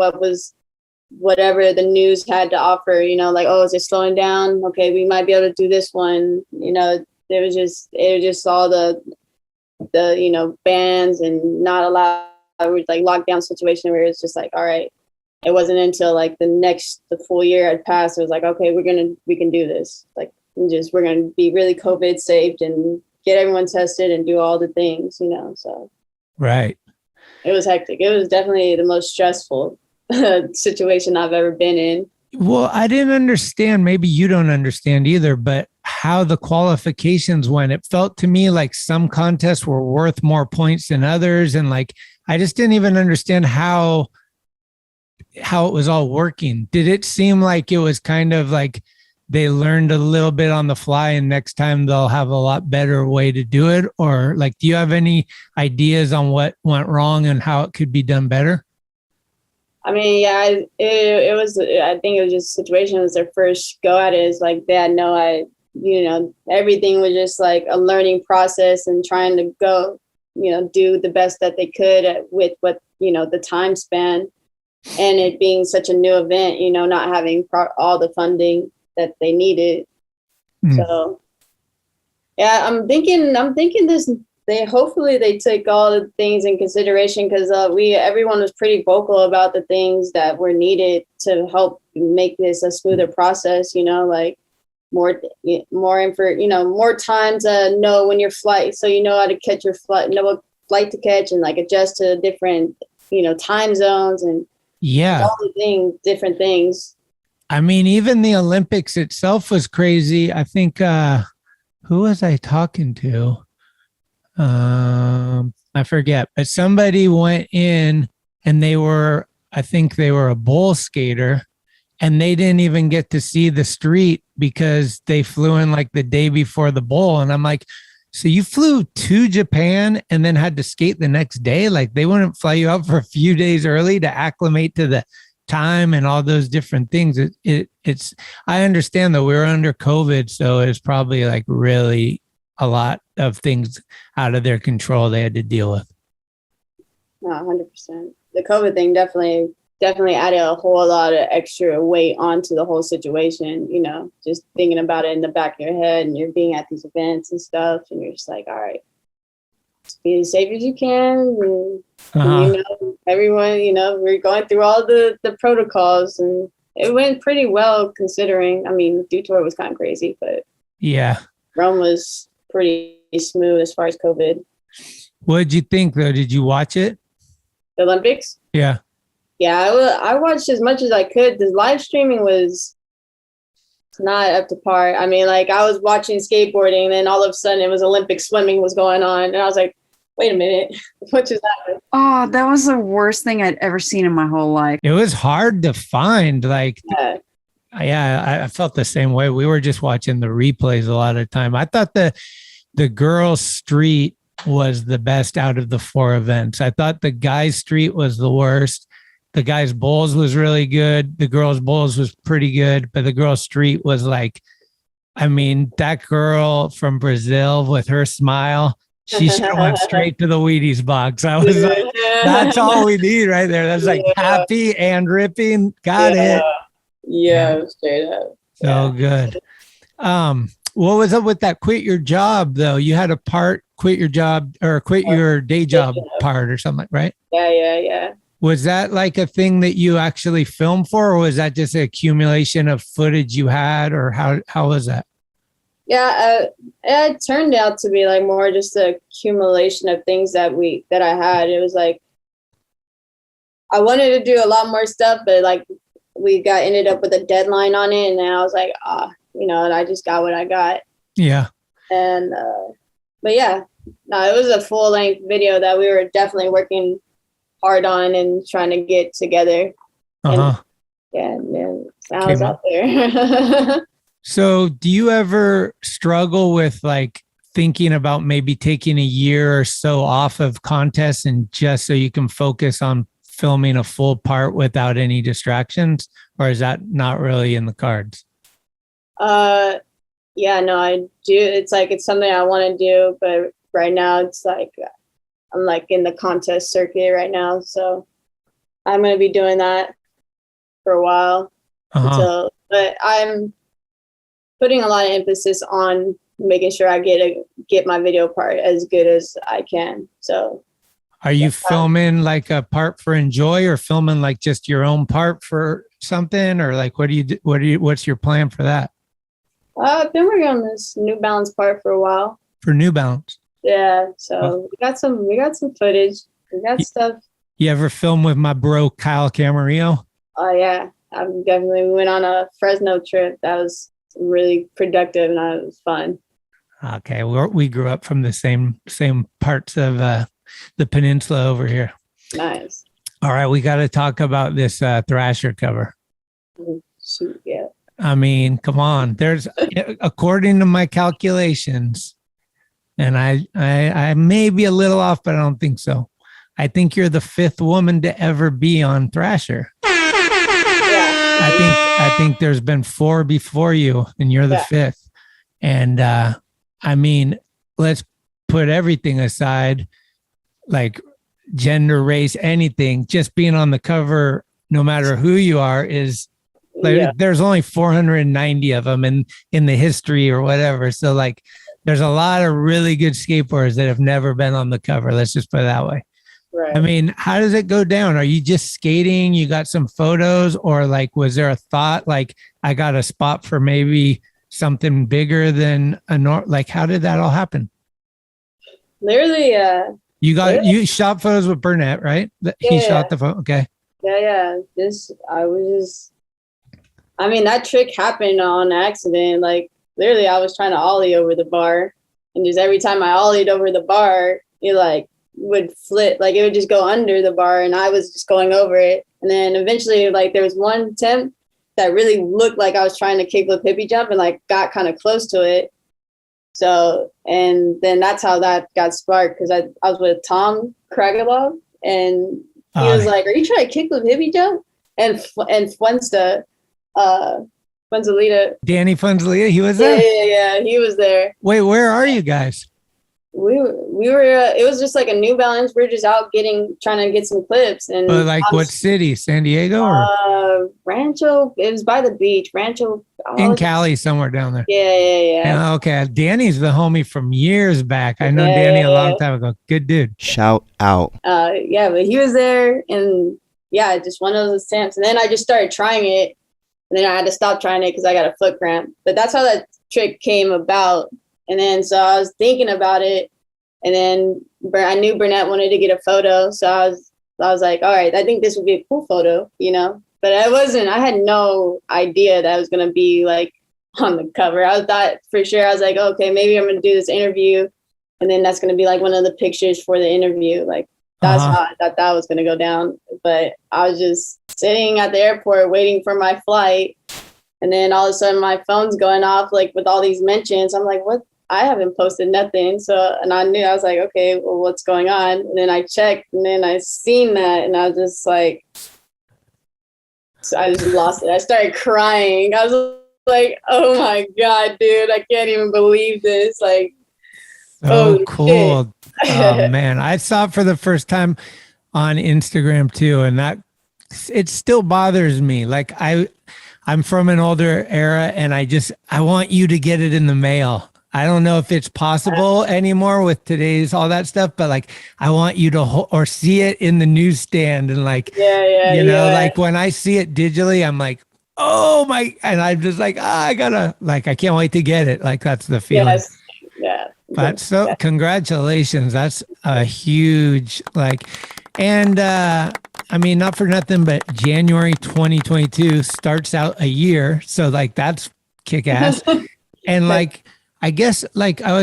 whatever the news had to offer, like, oh, is it slowing down? Okay, we might be able to do this one. It was just all the bans and not allow, like lockdown situation where it's just like, all right. It wasn't until like the full year had passed. It was like, okay, we can do this. Like, we're going to be really COVID saved and get everyone tested and do all the things, so. Right. It was hectic. It was definitely the most stressful situation I've ever been in. Well, I didn't understand, maybe you don't understand either, but how the qualifications went. It felt to me like some contests were worth more points than others. And like, I just didn't even understand how it was all working. Did it seem like it was kind of like they learned a little bit on the fly and next time they'll have a lot better way to do it? Or like, do you have any ideas on what went wrong and how it could be done better? I mean, yeah, it was, I think it was just a situation. It was their first go at it. It's like they had no idea, everything was just like a learning process and trying to go, do the best that they could with what, the time span, and it being such a new event, not having all the funding that they needed. So yeah, I'm thinking this. Hopefully they take all the things in consideration, because everyone was pretty vocal about the things that were needed to help make this a smoother process. Like more time to know when your flight, so you know how to catch your flight, know what flight to catch, and like adjust to different time zones and all the different things. I mean, even the Olympics itself was crazy. I think who was I talking to? I forget, but somebody went in and I think they were a bowl skater, and they didn't even get to see the street because they flew in like the day before the bowl. And I'm like, so you flew to Japan and then had to skate the next day? Like they wouldn't fly you out for a few days early to acclimate to the time and all those different things. It's I understand that we're under COVID, so it's probably like really a lot of things out of their control they had to deal with. No, 100%. The COVID thing definitely added a whole lot of extra weight onto the whole situation, just thinking about it in the back of your head, and you're being at these events and stuff, and you're just like, all right, just be as safe as you can. And, everyone, we're going through all the protocols, and it went pretty well considering. I mean, Detroit was kind of crazy, but yeah, Rome was pretty smooth as far as COVID. What did you think, though? Did you watch it? The Olympics? Yeah. Yeah, I watched as much as I could. The live streaming was not up to par. I mean, like I was watching skateboarding, and then all of a sudden it was Olympic swimming was going on, and I was like, wait a minute, what just happened? Oh, that was the worst thing I'd ever seen in my whole life. It was hard to find. Like, I felt the same way. We were just watching the replays a lot of time. I thought the girls' street was the best out of the 4 events. I thought the guys' street was the worst. The guys' bowls was really good. The girls' bowls was pretty good, but the girls' street was like, I mean, that girl from Brazil with her smile, she should have went straight to the Wheaties box. I was like, that's all we need right there. That's like happy and ripping. Got it. Yeah, straight up. So good. What was up with that quit your job though? You had a part quit your job or quit your day job part or something, right? Yeah. Was that like a thing that you actually filmed for, or was that just an accumulation of footage you had, or how was that? Yeah, it turned out to be like more just an accumulation of things that I had. It was like I wanted to do a lot more stuff, but like we ended up with a deadline on it, and then I was like, and I just got what I got. Yeah. And but yeah, no, it was a full length video that we were definitely working hard on and trying to get together. And then I was out there. So do you ever struggle with like thinking about maybe taking a year or so off of contests and just so you can focus on filming a full part without any distractions, or is that not really in the cards? Yeah, no, I do. It's like, it's something I want to do, but right now it's like, I'm like in the contest circuit right now. So I'm going to be doing that for a while but I'm putting a lot of emphasis on making sure I get my video part as good as I can. So are you filming like a part for Enjoi, or filming like just your own part for something, or like what's your plan for that? I've been working on this New Balance part for a while. For New Balance? Yeah, so we got some footage. We got stuff. You ever film with my bro Kyle Camarillo? Oh yeah, we went on a Fresno trip. That was really productive and it was fun. Okay, we grew up from the same parts of the peninsula over here. Nice. All right, we got to talk about this Thrasher cover. Shoot, yeah. I mean, come on. There's, according to my calculations, and I may be a little off, but I don't think so. I think you're the 5th woman to ever be on Thrasher. I think there's been 4 before you, and you're the 5th. And I mean, let's put everything aside, like gender, race, anything. Just being on the cover, no matter who you are, is Like, Yeah. there's only 490 of them in the history or whatever. So like, there's a lot of really good skateboarders that have never been on the cover. Let's just put it that way. Right. I mean, how does it go down? Are you just skating? You got some photos, or like, was there a thought like, I got a spot for maybe something bigger than like, how did that all happen? Literally, you shot photos with Burnett, right? He shot the photo. Okay. Yeah. I mean, that trick happened on accident. Like, literally, I was trying to ollie over the bar, and just every time I ollied over the bar, it like would flip, like it would just go under the bar, and I was just going over it. And then eventually, like, there was one attempt that really looked like I was trying to kickflip hippie jump, and like got kind of close to it. So, and then that's how that got sparked, because I was with Tom Kragelov, and he was like, "Are you trying to kickflip hippie jump?" And Fuensta, Fuenzalita. Danny Fuenzalita, he was there? Yeah, he was there. Wait, where are you guys? We were it was just like a New Balance. We were just out trying to get some clips. And like, what city? San Diego or Rancho? It was by the beach. Rancho in Cali, somewhere down there. Yeah. Okay, Danny's the homie from years back. I know Danny a long time ago. Good dude. Shout out. Yeah, but he was there, and yeah, just one of those attempts. And then I just started trying it, and then I had to stop trying it because I got a foot cramp. But that's how that trick came about. And then so I was thinking about it, and then I knew Burnett wanted to get a photo, so I was like, all right, I think this would be a cool photo, you know. But I had no idea that I was gonna be like on the cover. I thought for sure, I was like, okay, maybe I'm gonna do this interview, and then that's gonna be like one of the pictures for the interview. Like, that's how I thought that was gonna go down. But I was just sitting at the airport waiting for my flight, and then all of a sudden my phone's going off like with all these mentions. I'm like, what? I haven't posted nothing. So, and I knew, I was like, okay, well, what's going on? And then I checked, and then I seen that, and I was just like, so I just lost it. I started crying. I was like, oh my God, dude, I can't even believe this. Like, oh, cool. Oh man, I saw it for the first time on Instagram too, and that it still bothers me. Like, I'm from an older era, and I want you to get it in the mail. I don't know if it's possible anymore with today's all that stuff, but like, I want you to or see it in the newsstand, and like, you know, like when I see it digitally, I'm like, oh my, and I'm just like, I can't wait to get it. Like, that's the feeling. Yes. Yeah. But so congratulations. That's a huge, like, and I mean, not for nothing, but January 2022 starts out a year. So like, that's kick ass. And like, I guess like I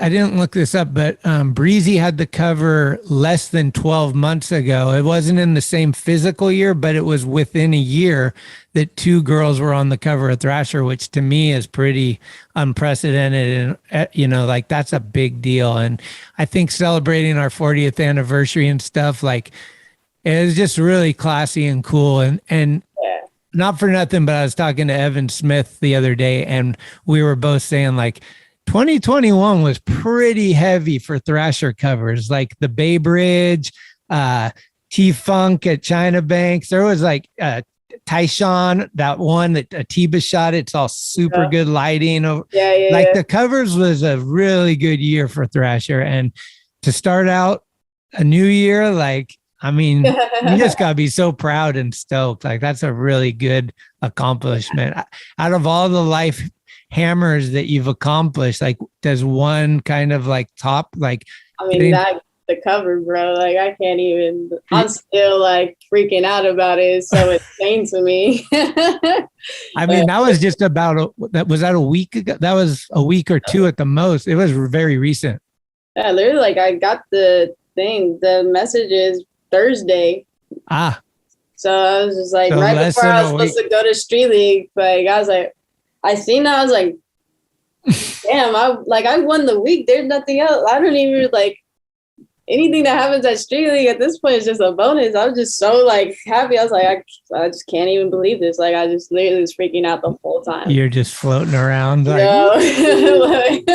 didn't look this up, but Breezy had the cover less than 12 months ago. It wasn't in the same physical year, but it was within a year that two girls were on the cover of Thrasher, which to me is pretty unprecedented. And, you know, like, that's a big deal. And I think celebrating our 40th anniversary and stuff, like, it was just really classy and cool. And not for nothing, but I was talking to Evan Smith the other day, and we were both saying like 2021 was pretty heavy for Thrasher covers, like the Bay Bridge, T-Funk at China Banks. There was like Tyshawn, that one that Atiba shot. It's all super good lighting. Like the covers was a really good year for Thrasher. And to start out a new year, like, I mean, you just gotta be so proud and stoked. Like, that's a really good accomplishment. Out of all the life hammers that you've accomplished, like, does one kind of like top, like, I mean, the cover, bro, like, I can't even, I'm still like freaking out about it. It's so insane to me. I mean, that was just about was that a week ago? That was a week or two at the most. It was very recent. Yeah, literally, like, I got the messages Thursday. So I was just like, right before I was supposed to go to Street League, like, I was like, I seen that, I was like, damn, I won the week. There's nothing else. I don't even, like, anything that happens at Street League at this point is just a bonus. I was just so like happy. I was like, I just can't even believe this. Like, I just literally was freaking out the whole time. You're just floating around. Like,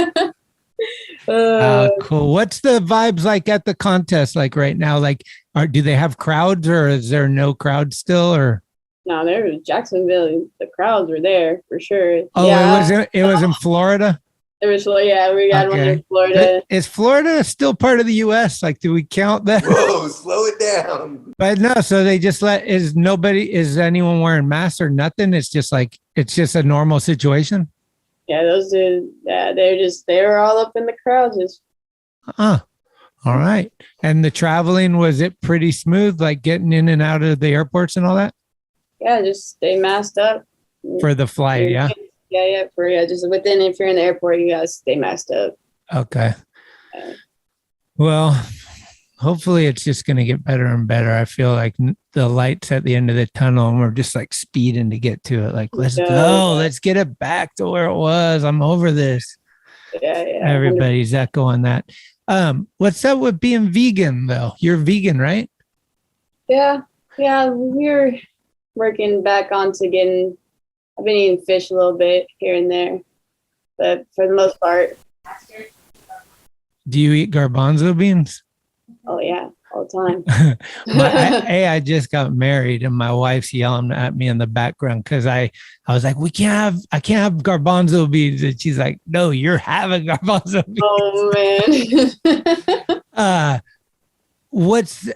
cool. What's the vibes like at the contest like right now? Like, do they have crowds, or is there no crowd still? Or No, there was Jacksonville. The crowds were there for sure. Oh, yeah. it was in Florida. It was, yeah, we got one in Florida. Is Florida still part of the U.S.? Like, do we count that? Whoa, slow it down. But no, so they just is anyone wearing masks or nothing? It's just a normal situation. Yeah, those dudes, they were all up in the crowd. All right. And the traveling, was it pretty smooth, like getting in and out of the airports and all that? Yeah, just stay masked up. For the flight, yeah? Yeah, just within, if you're in the airport, you gotta stay masked up. Okay. Well, hopefully it's just going to get better and better. I feel like the light's at the end of the tunnel and we're just like speeding to get to it. Like, let's go. Let's get it back to where it was. I'm over this. Yeah. Everybody's echoing that. What's up with being vegan though? You're vegan, right? Yeah. We're working back onto getting. I've been eating fish a little bit here and there, but for the most part. Do you eat garbanzo beans? Oh yeah, all the time. I just got married and my wife's yelling at me in the background because I was like, I can't have garbanzo beans, and she's like, no, you're having garbanzo beans. Oh man.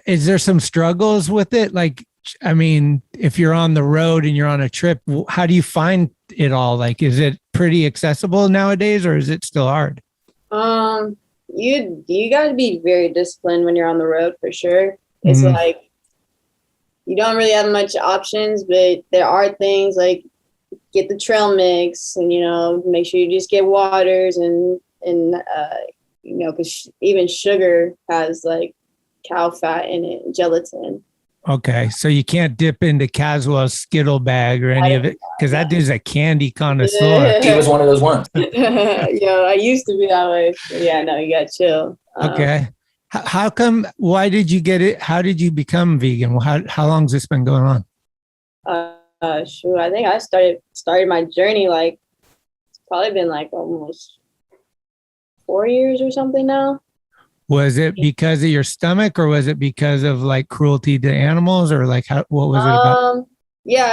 Is there some struggles with it? Like, I mean, if you're on the road and you're on a trip, how do you find it all? Like, is it pretty accessible nowadays or is it still hard? You got to be very disciplined when you're on the road for sure. It's like you don't really have much options, but there are things like get the trail mix and make sure you just get waters and because even sugar has like cow fat in it, gelatin. Okay, so you can't dip into Caswell's Skittle bag or any of it because that dude's a candy connoisseur. He was one of those ones. I used to be that way. Yeah, no, you got chill. Okay. How come? Why did you get it? How did you become vegan? How long has this been going on? Sure. I think I started my journey like it's probably been like almost 4 years or something now. Was it because of your stomach or was it because of like cruelty to animals or like what was it about? Yeah,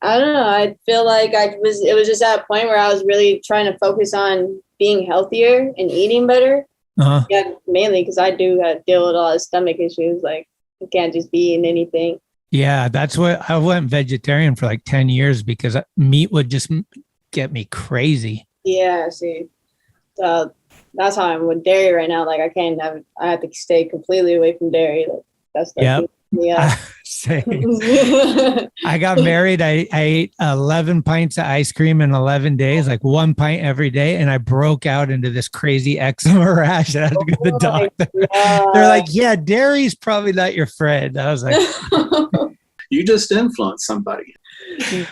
I don't know. I feel like it was just at a point where I was really trying to focus on being healthier and eating better. Uh-huh. Yeah, mainly because I do deal with a lot of stomach issues. Like you can't just be eating anything. Yeah, that's what I went vegetarian for like 10 years because meat would just get me crazy. Yeah, see. So that's how I'm with dairy right now. Like I have to stay completely away from dairy. Like that's Same. I got married. I ate 11 pints of ice cream in 11 days, like 1 pint every day. And I broke out into this crazy eczema rash. I had to go to the doctor. They're like, yeah, dairy's probably not your friend. I was like, you just influenced somebody.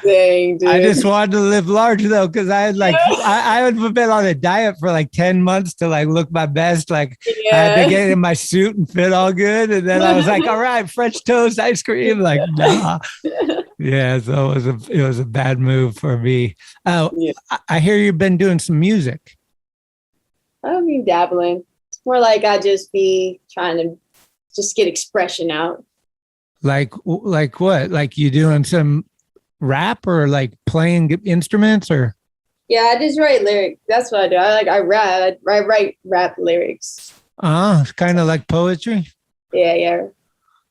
Dang, dude. I just wanted to live large though, because I had I had been on a diet for like 10 months to like look my best. Like I had to get in my suit and fit all good. And then I was like, all right, French toast ice cream. Like, nah. Yeah, so it was a bad move for me. I hear you've been doing some music. I've been dabbling. It's more like I just be trying to just get expression out. Like what? Like you doing some rap or like playing instruments or? Yeah, I just write lyrics. That's what I do. I write rap lyrics. It's kind of like poetry. Yeah.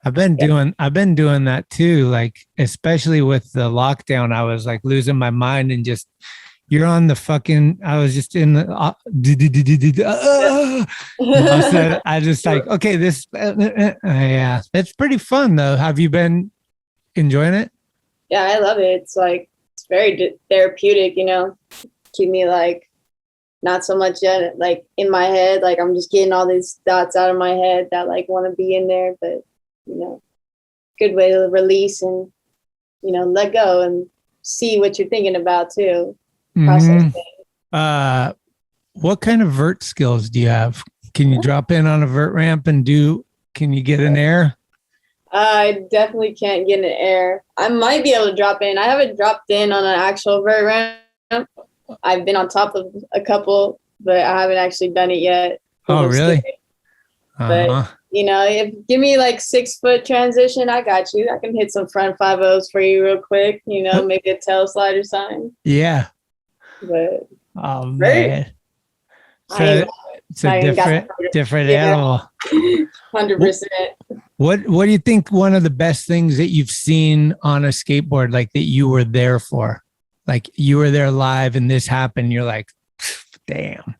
I've been doing that too. Like, especially with the lockdown, I was like losing my mind and just, you're on the fucking, I was just in the, I just like, okay, this, yeah, it's pretty fun though. Have you been enjoying it? Yeah, I love it. It's like, it's very therapeutic, keep me like, not so much like in my head. Like I'm just getting all these thoughts out of my head that like want to be in there, but good way to release and, let go and see what you're thinking about too. Process things. What kind of vert skills do you have? Can you drop in on a vert ramp and can you get an air? I definitely can't get an air. I might be able to drop in. I haven't dropped in on an actual vert ramp. I've been on top of a couple, but I haven't actually done it yet. Oh, really? But You know, if give me like 6 foot transition, I got you. I can hit some front 5-0s for you real quick. You know, maybe a tail slide or something. Yeah. But oh man, so it's a different animal. 100%. What do you think one of the best things that you've seen on a skateboard, like that you were there for, like you were there live and this happened, you're like, damn.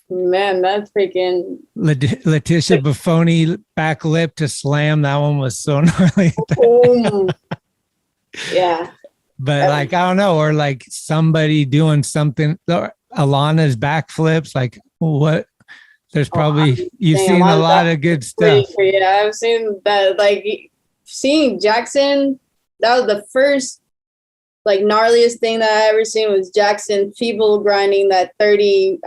Man, that's freaking Letitia Buffoni back lip to slam. That one was so gnarly. Yeah. But like, I don't know, or like somebody doing something, or Alana's backflips, like what? There's probably, you've seen a lot of good stuff. Yeah, I've seen that. Like seeing Jackson, that was the first like gnarliest thing that I ever seen was Jackson feeble grinding that 32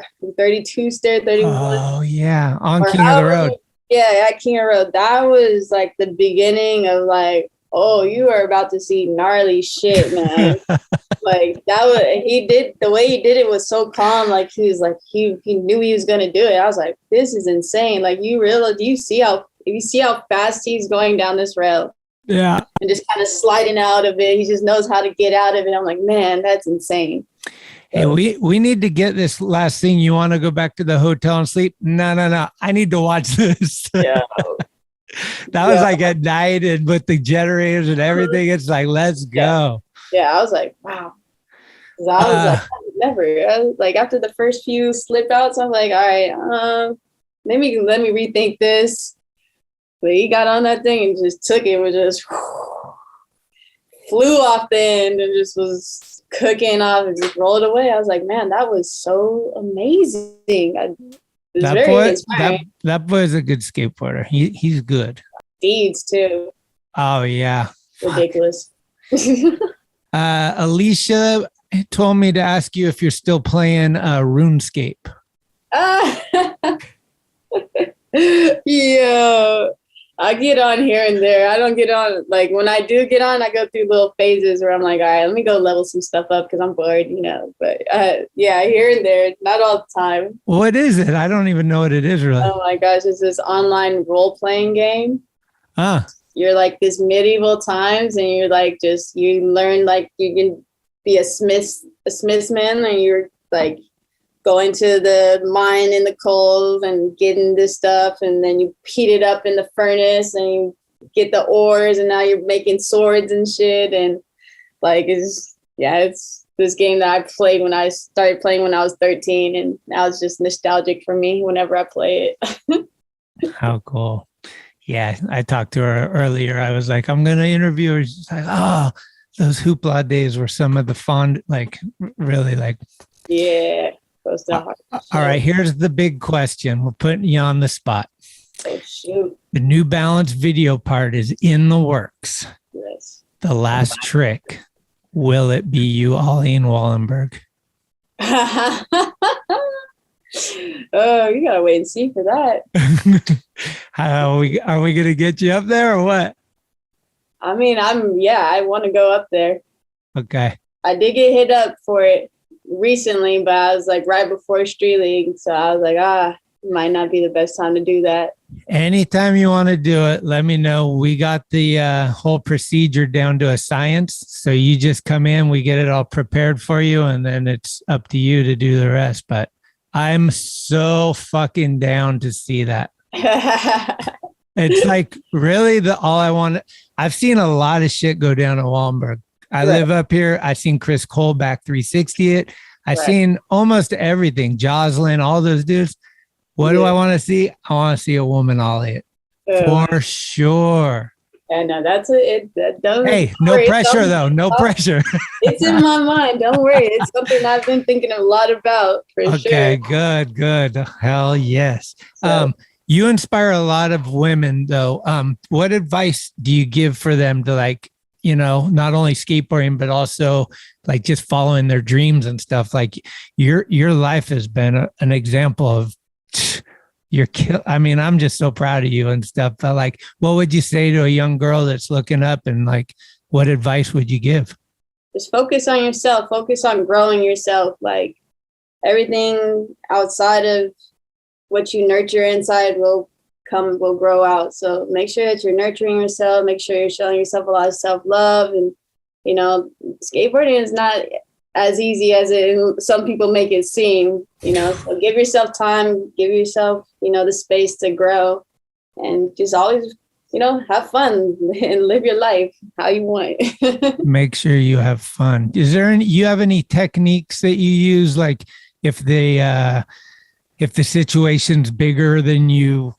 stair, 31. Oh yeah, on King of the Road. Yeah, at King of the Road. That was like the beginning of like, oh, you are about to see gnarly shit, man. Like that was, the way he did it was so calm. Like he was like, he knew he was going to do it. I was like, this is insane. Like you see how fast he's going down this rail. Yeah. And just kind of sliding out of it. He just knows how to get out of it. I'm like, man, that's insane. Hey, we need to get this last thing. You want to go back to the hotel and sleep? No. I need to watch this. Yeah. That was like at night and with the generators and everything. It's like, let's go. Yeah, I was like, wow. I was like, never. I was like, after the first few slip outs, I'm like, all right, let me rethink this. But he got on that thing and just took it, and just flew off the end and just was cooking off and just rolled away. I was like, man, that was so amazing. That boy's a good skateboarder. He's good. Deeds too. Oh yeah. Ridiculous. Alicia told me to ask you if you're still playing RuneScape. Yeah. I get on here and there. I don't get on, like when I do get on, I go through little phases where I'm like, all right, let me go level some stuff up because I'm bored, you know. But yeah, here and there, not all the time. What is it? I don't even know what it is really. Oh my gosh, it's this online role-playing game. Ah. You're like this medieval times and you're like you learn like you can be a smithsman and you're like going to the mine in the coal and getting this stuff, and then you heat it up in the furnace and you get the ores, and now you're making swords and shit. And like it's this game that I played when I started playing when I was 13, and now it's just nostalgic for me whenever I play it. How cool. Yeah, I talked to her earlier. I was like, I'm gonna interview her. She's like, oh, those Hoopla days were some of the fond, like really like. Yeah. All right, here's the big question. We're putting you on the spot. Oh, shoot. The New Balance video part is in the works. Yes. The last trick. Will it be you, Ollie and Wallenberg? Oh, you gotta wait and see for that. Are we gonna get you up there or what? I mean, I want to go up there. Okay. I did get hit up for it recently, but I was like right before Street League, so I was like, it might not be the best time to do that. Anytime you want to do it, let me know. We got the whole procedure down to a science, so you just come in, we get it all prepared for you, and then it's up to you to do the rest. But I'm so fucking down to see that. It's like really all I want. I've seen a lot of shit go down at Wallenberg. I live up here. I've seen Chris Cole back 360 it. I've seen almost everything. Jocelyn, all those dudes. What do I want to see? I want to see a woman ollie it. For sure. Yeah, no, that's it. Hey, no pressure though. No pressure. It's in my mind. Don't worry. It's something I've been thinking a lot about for sure. Okay, good. Hell yes. So, you inspire a lot of women though. What advice do you give for them to like, you know, not only skateboarding, but also like just following their dreams and stuff? Like your life has been an example of I'm just so proud of you and stuff. But like, what would you say to a young girl that's looking up, and like, what advice would you give? Just focus on yourself, focus on growing yourself. Like everything outside of what you nurture inside will will grow out. So make sure that you're nurturing yourself, make sure you're showing yourself a lot of self-love. And, you know, skateboarding is not as easy as some people make it seem, you know. So give yourself time, give yourself, you know, the space to grow, and just always, you know, have fun and live your life how you want. Make sure you have fun. Is there you have any techniques that you use? Like if the situation's bigger than you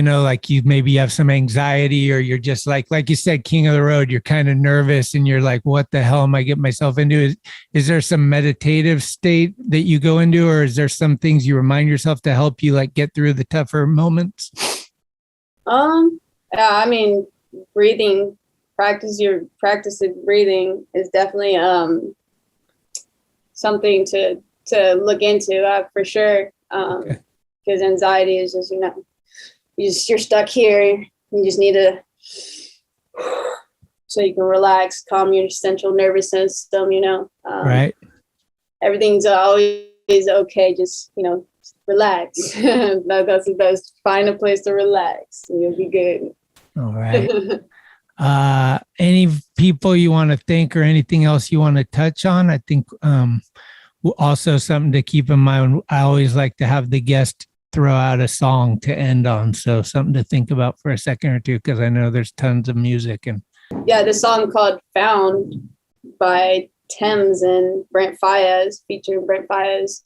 know, like you maybe have some anxiety, or you're just like you said, king of the road, you're kind of nervous and you're like, what the hell am I getting myself into? Is there some meditative state that you go into, or is there some things you remind yourself to help you like get through the tougher moments? I mean, practicing breathing is definitely something to look into for sure. Because anxiety is just, you know, you're stuck here. You just need to, so you can relax, calm your central nervous system, you know. Right. Everything's always okay. Just, you know, relax. That's the best. Find a place to relax and you'll be good. All right. Any people you want to thank or anything else you want to touch on? I think also something to keep in mind. I always like to have the guest throw out a song to end on. So something to think about for a second or two, because I know there's tons of music. And yeah, the song called Found by Thames and Brent Faiyaz, featuring Brent Faiyaz.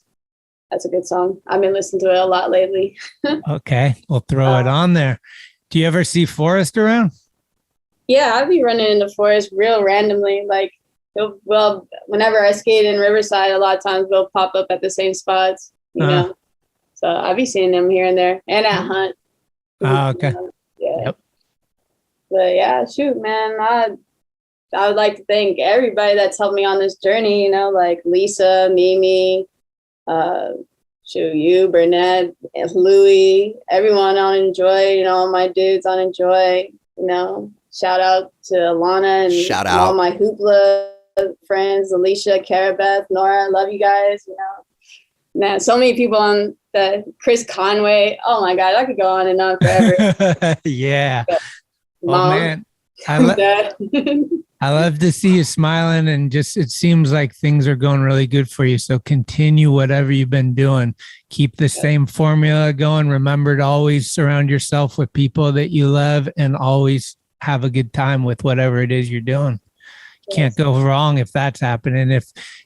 That's a good song. I've been listening to it a lot lately. Okay, we'll throw it on there. Do you ever see Forrest around? Yeah, I'd be running into Forrest real randomly. Like, well, whenever I skate in Riverside, a lot of times they'll pop up at the same spots, you know. So I'll be seeing them here and there, and at Hunt. Okay. Yeah. Yep. But yeah, shoot, man, I would like to thank everybody that's helped me on this journey, you know, like Lisa, Mimi, you, Burnett, Louie, everyone on Enjoi, you know, all my dudes on Enjoi, you know, shout out to Alana and all my Hoopla friends, Alicia, Carabeth, Nora, love you guys, you know. Man, so many people on Chris Conway. Oh my God, I could go on and on forever. Yeah. Mom, oh man, I love to see you smiling, and just it seems like things are going really good for you. So continue whatever you've been doing. Keep the same formula going. Remember to always surround yourself with people that you love, and always have a good time with whatever it is you're doing. Can't go wrong if that's happening.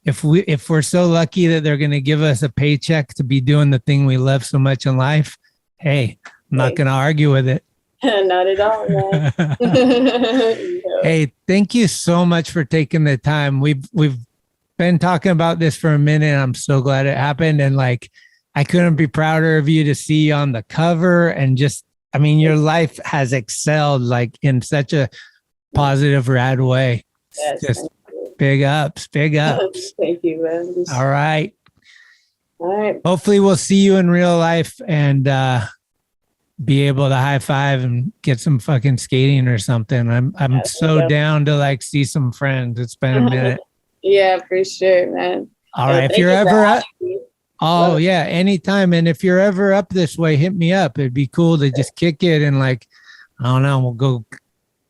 If we're so lucky that they're going to give us a paycheck to be doing the thing we love so much in life, hey, I'm not going to argue with it. Not at all, man. No. Hey, thank you so much for taking the time. We've been talking about this for a minute, and I'm so glad it happened. And like, I couldn't be prouder of you to see on the cover, and just, I mean, your life has excelled like in such a positive, rad way. Yes, just big ups. Thank you, man. All right. All right. Hopefully we'll see you in real life and be able to high five and get some fucking skating or something. I'm so down to like see some friends. It's been a minute. Yeah, for sure, man. All right. If you're ever up, anytime. And if you're ever up this way, hit me up. It'd be cool to just kick it and like, I don't know, we'll go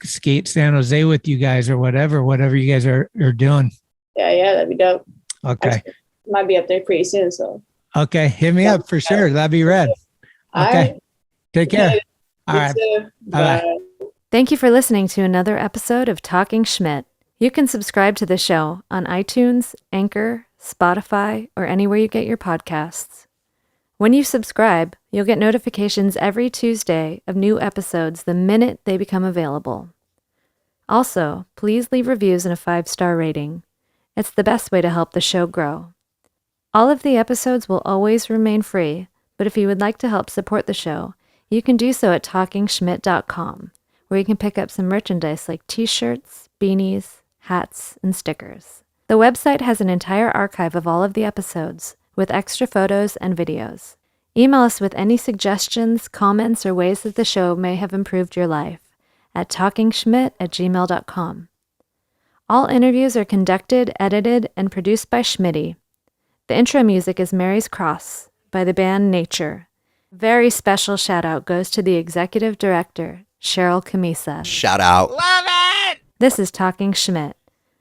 skate San Jose with you guys or whatever you guys are doing. Yeah, that'd be dope. Okay. Might be up there pretty soon, so. Okay, hit me up for sure. That'd be rad. Okay. Right. Take care. All right. Bye. Thank you for listening to another episode of Talkin Schmit. You can subscribe to the show on iTunes, Anchor, Spotify, or anywhere you get your podcasts. When you subscribe, you'll get notifications every Tuesday of new episodes the minute they become available. Also, please leave reviews and a 5-star rating. It's the best way to help the show grow. All of the episodes will always remain free, but if you would like to help support the show, you can do so at talkinschmit.com, where you can pick up some merchandise like t-shirts, beanies, hats, and stickers. The website has an entire archive of all of the episodes, with extra photos and videos. Email us with any suggestions, comments, or ways that the show may have improved your life at talkinschmit@gmail.com. All interviews are conducted, edited, and produced by Schmitty. The intro music is Mary's Cross by the band Nature. Very special shout out goes to the executive director, Cheryl Camisa. Shout out. Love it! This is Talking Schmit,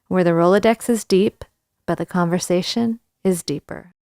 where the Rolodex is deep, but the conversation is deeper.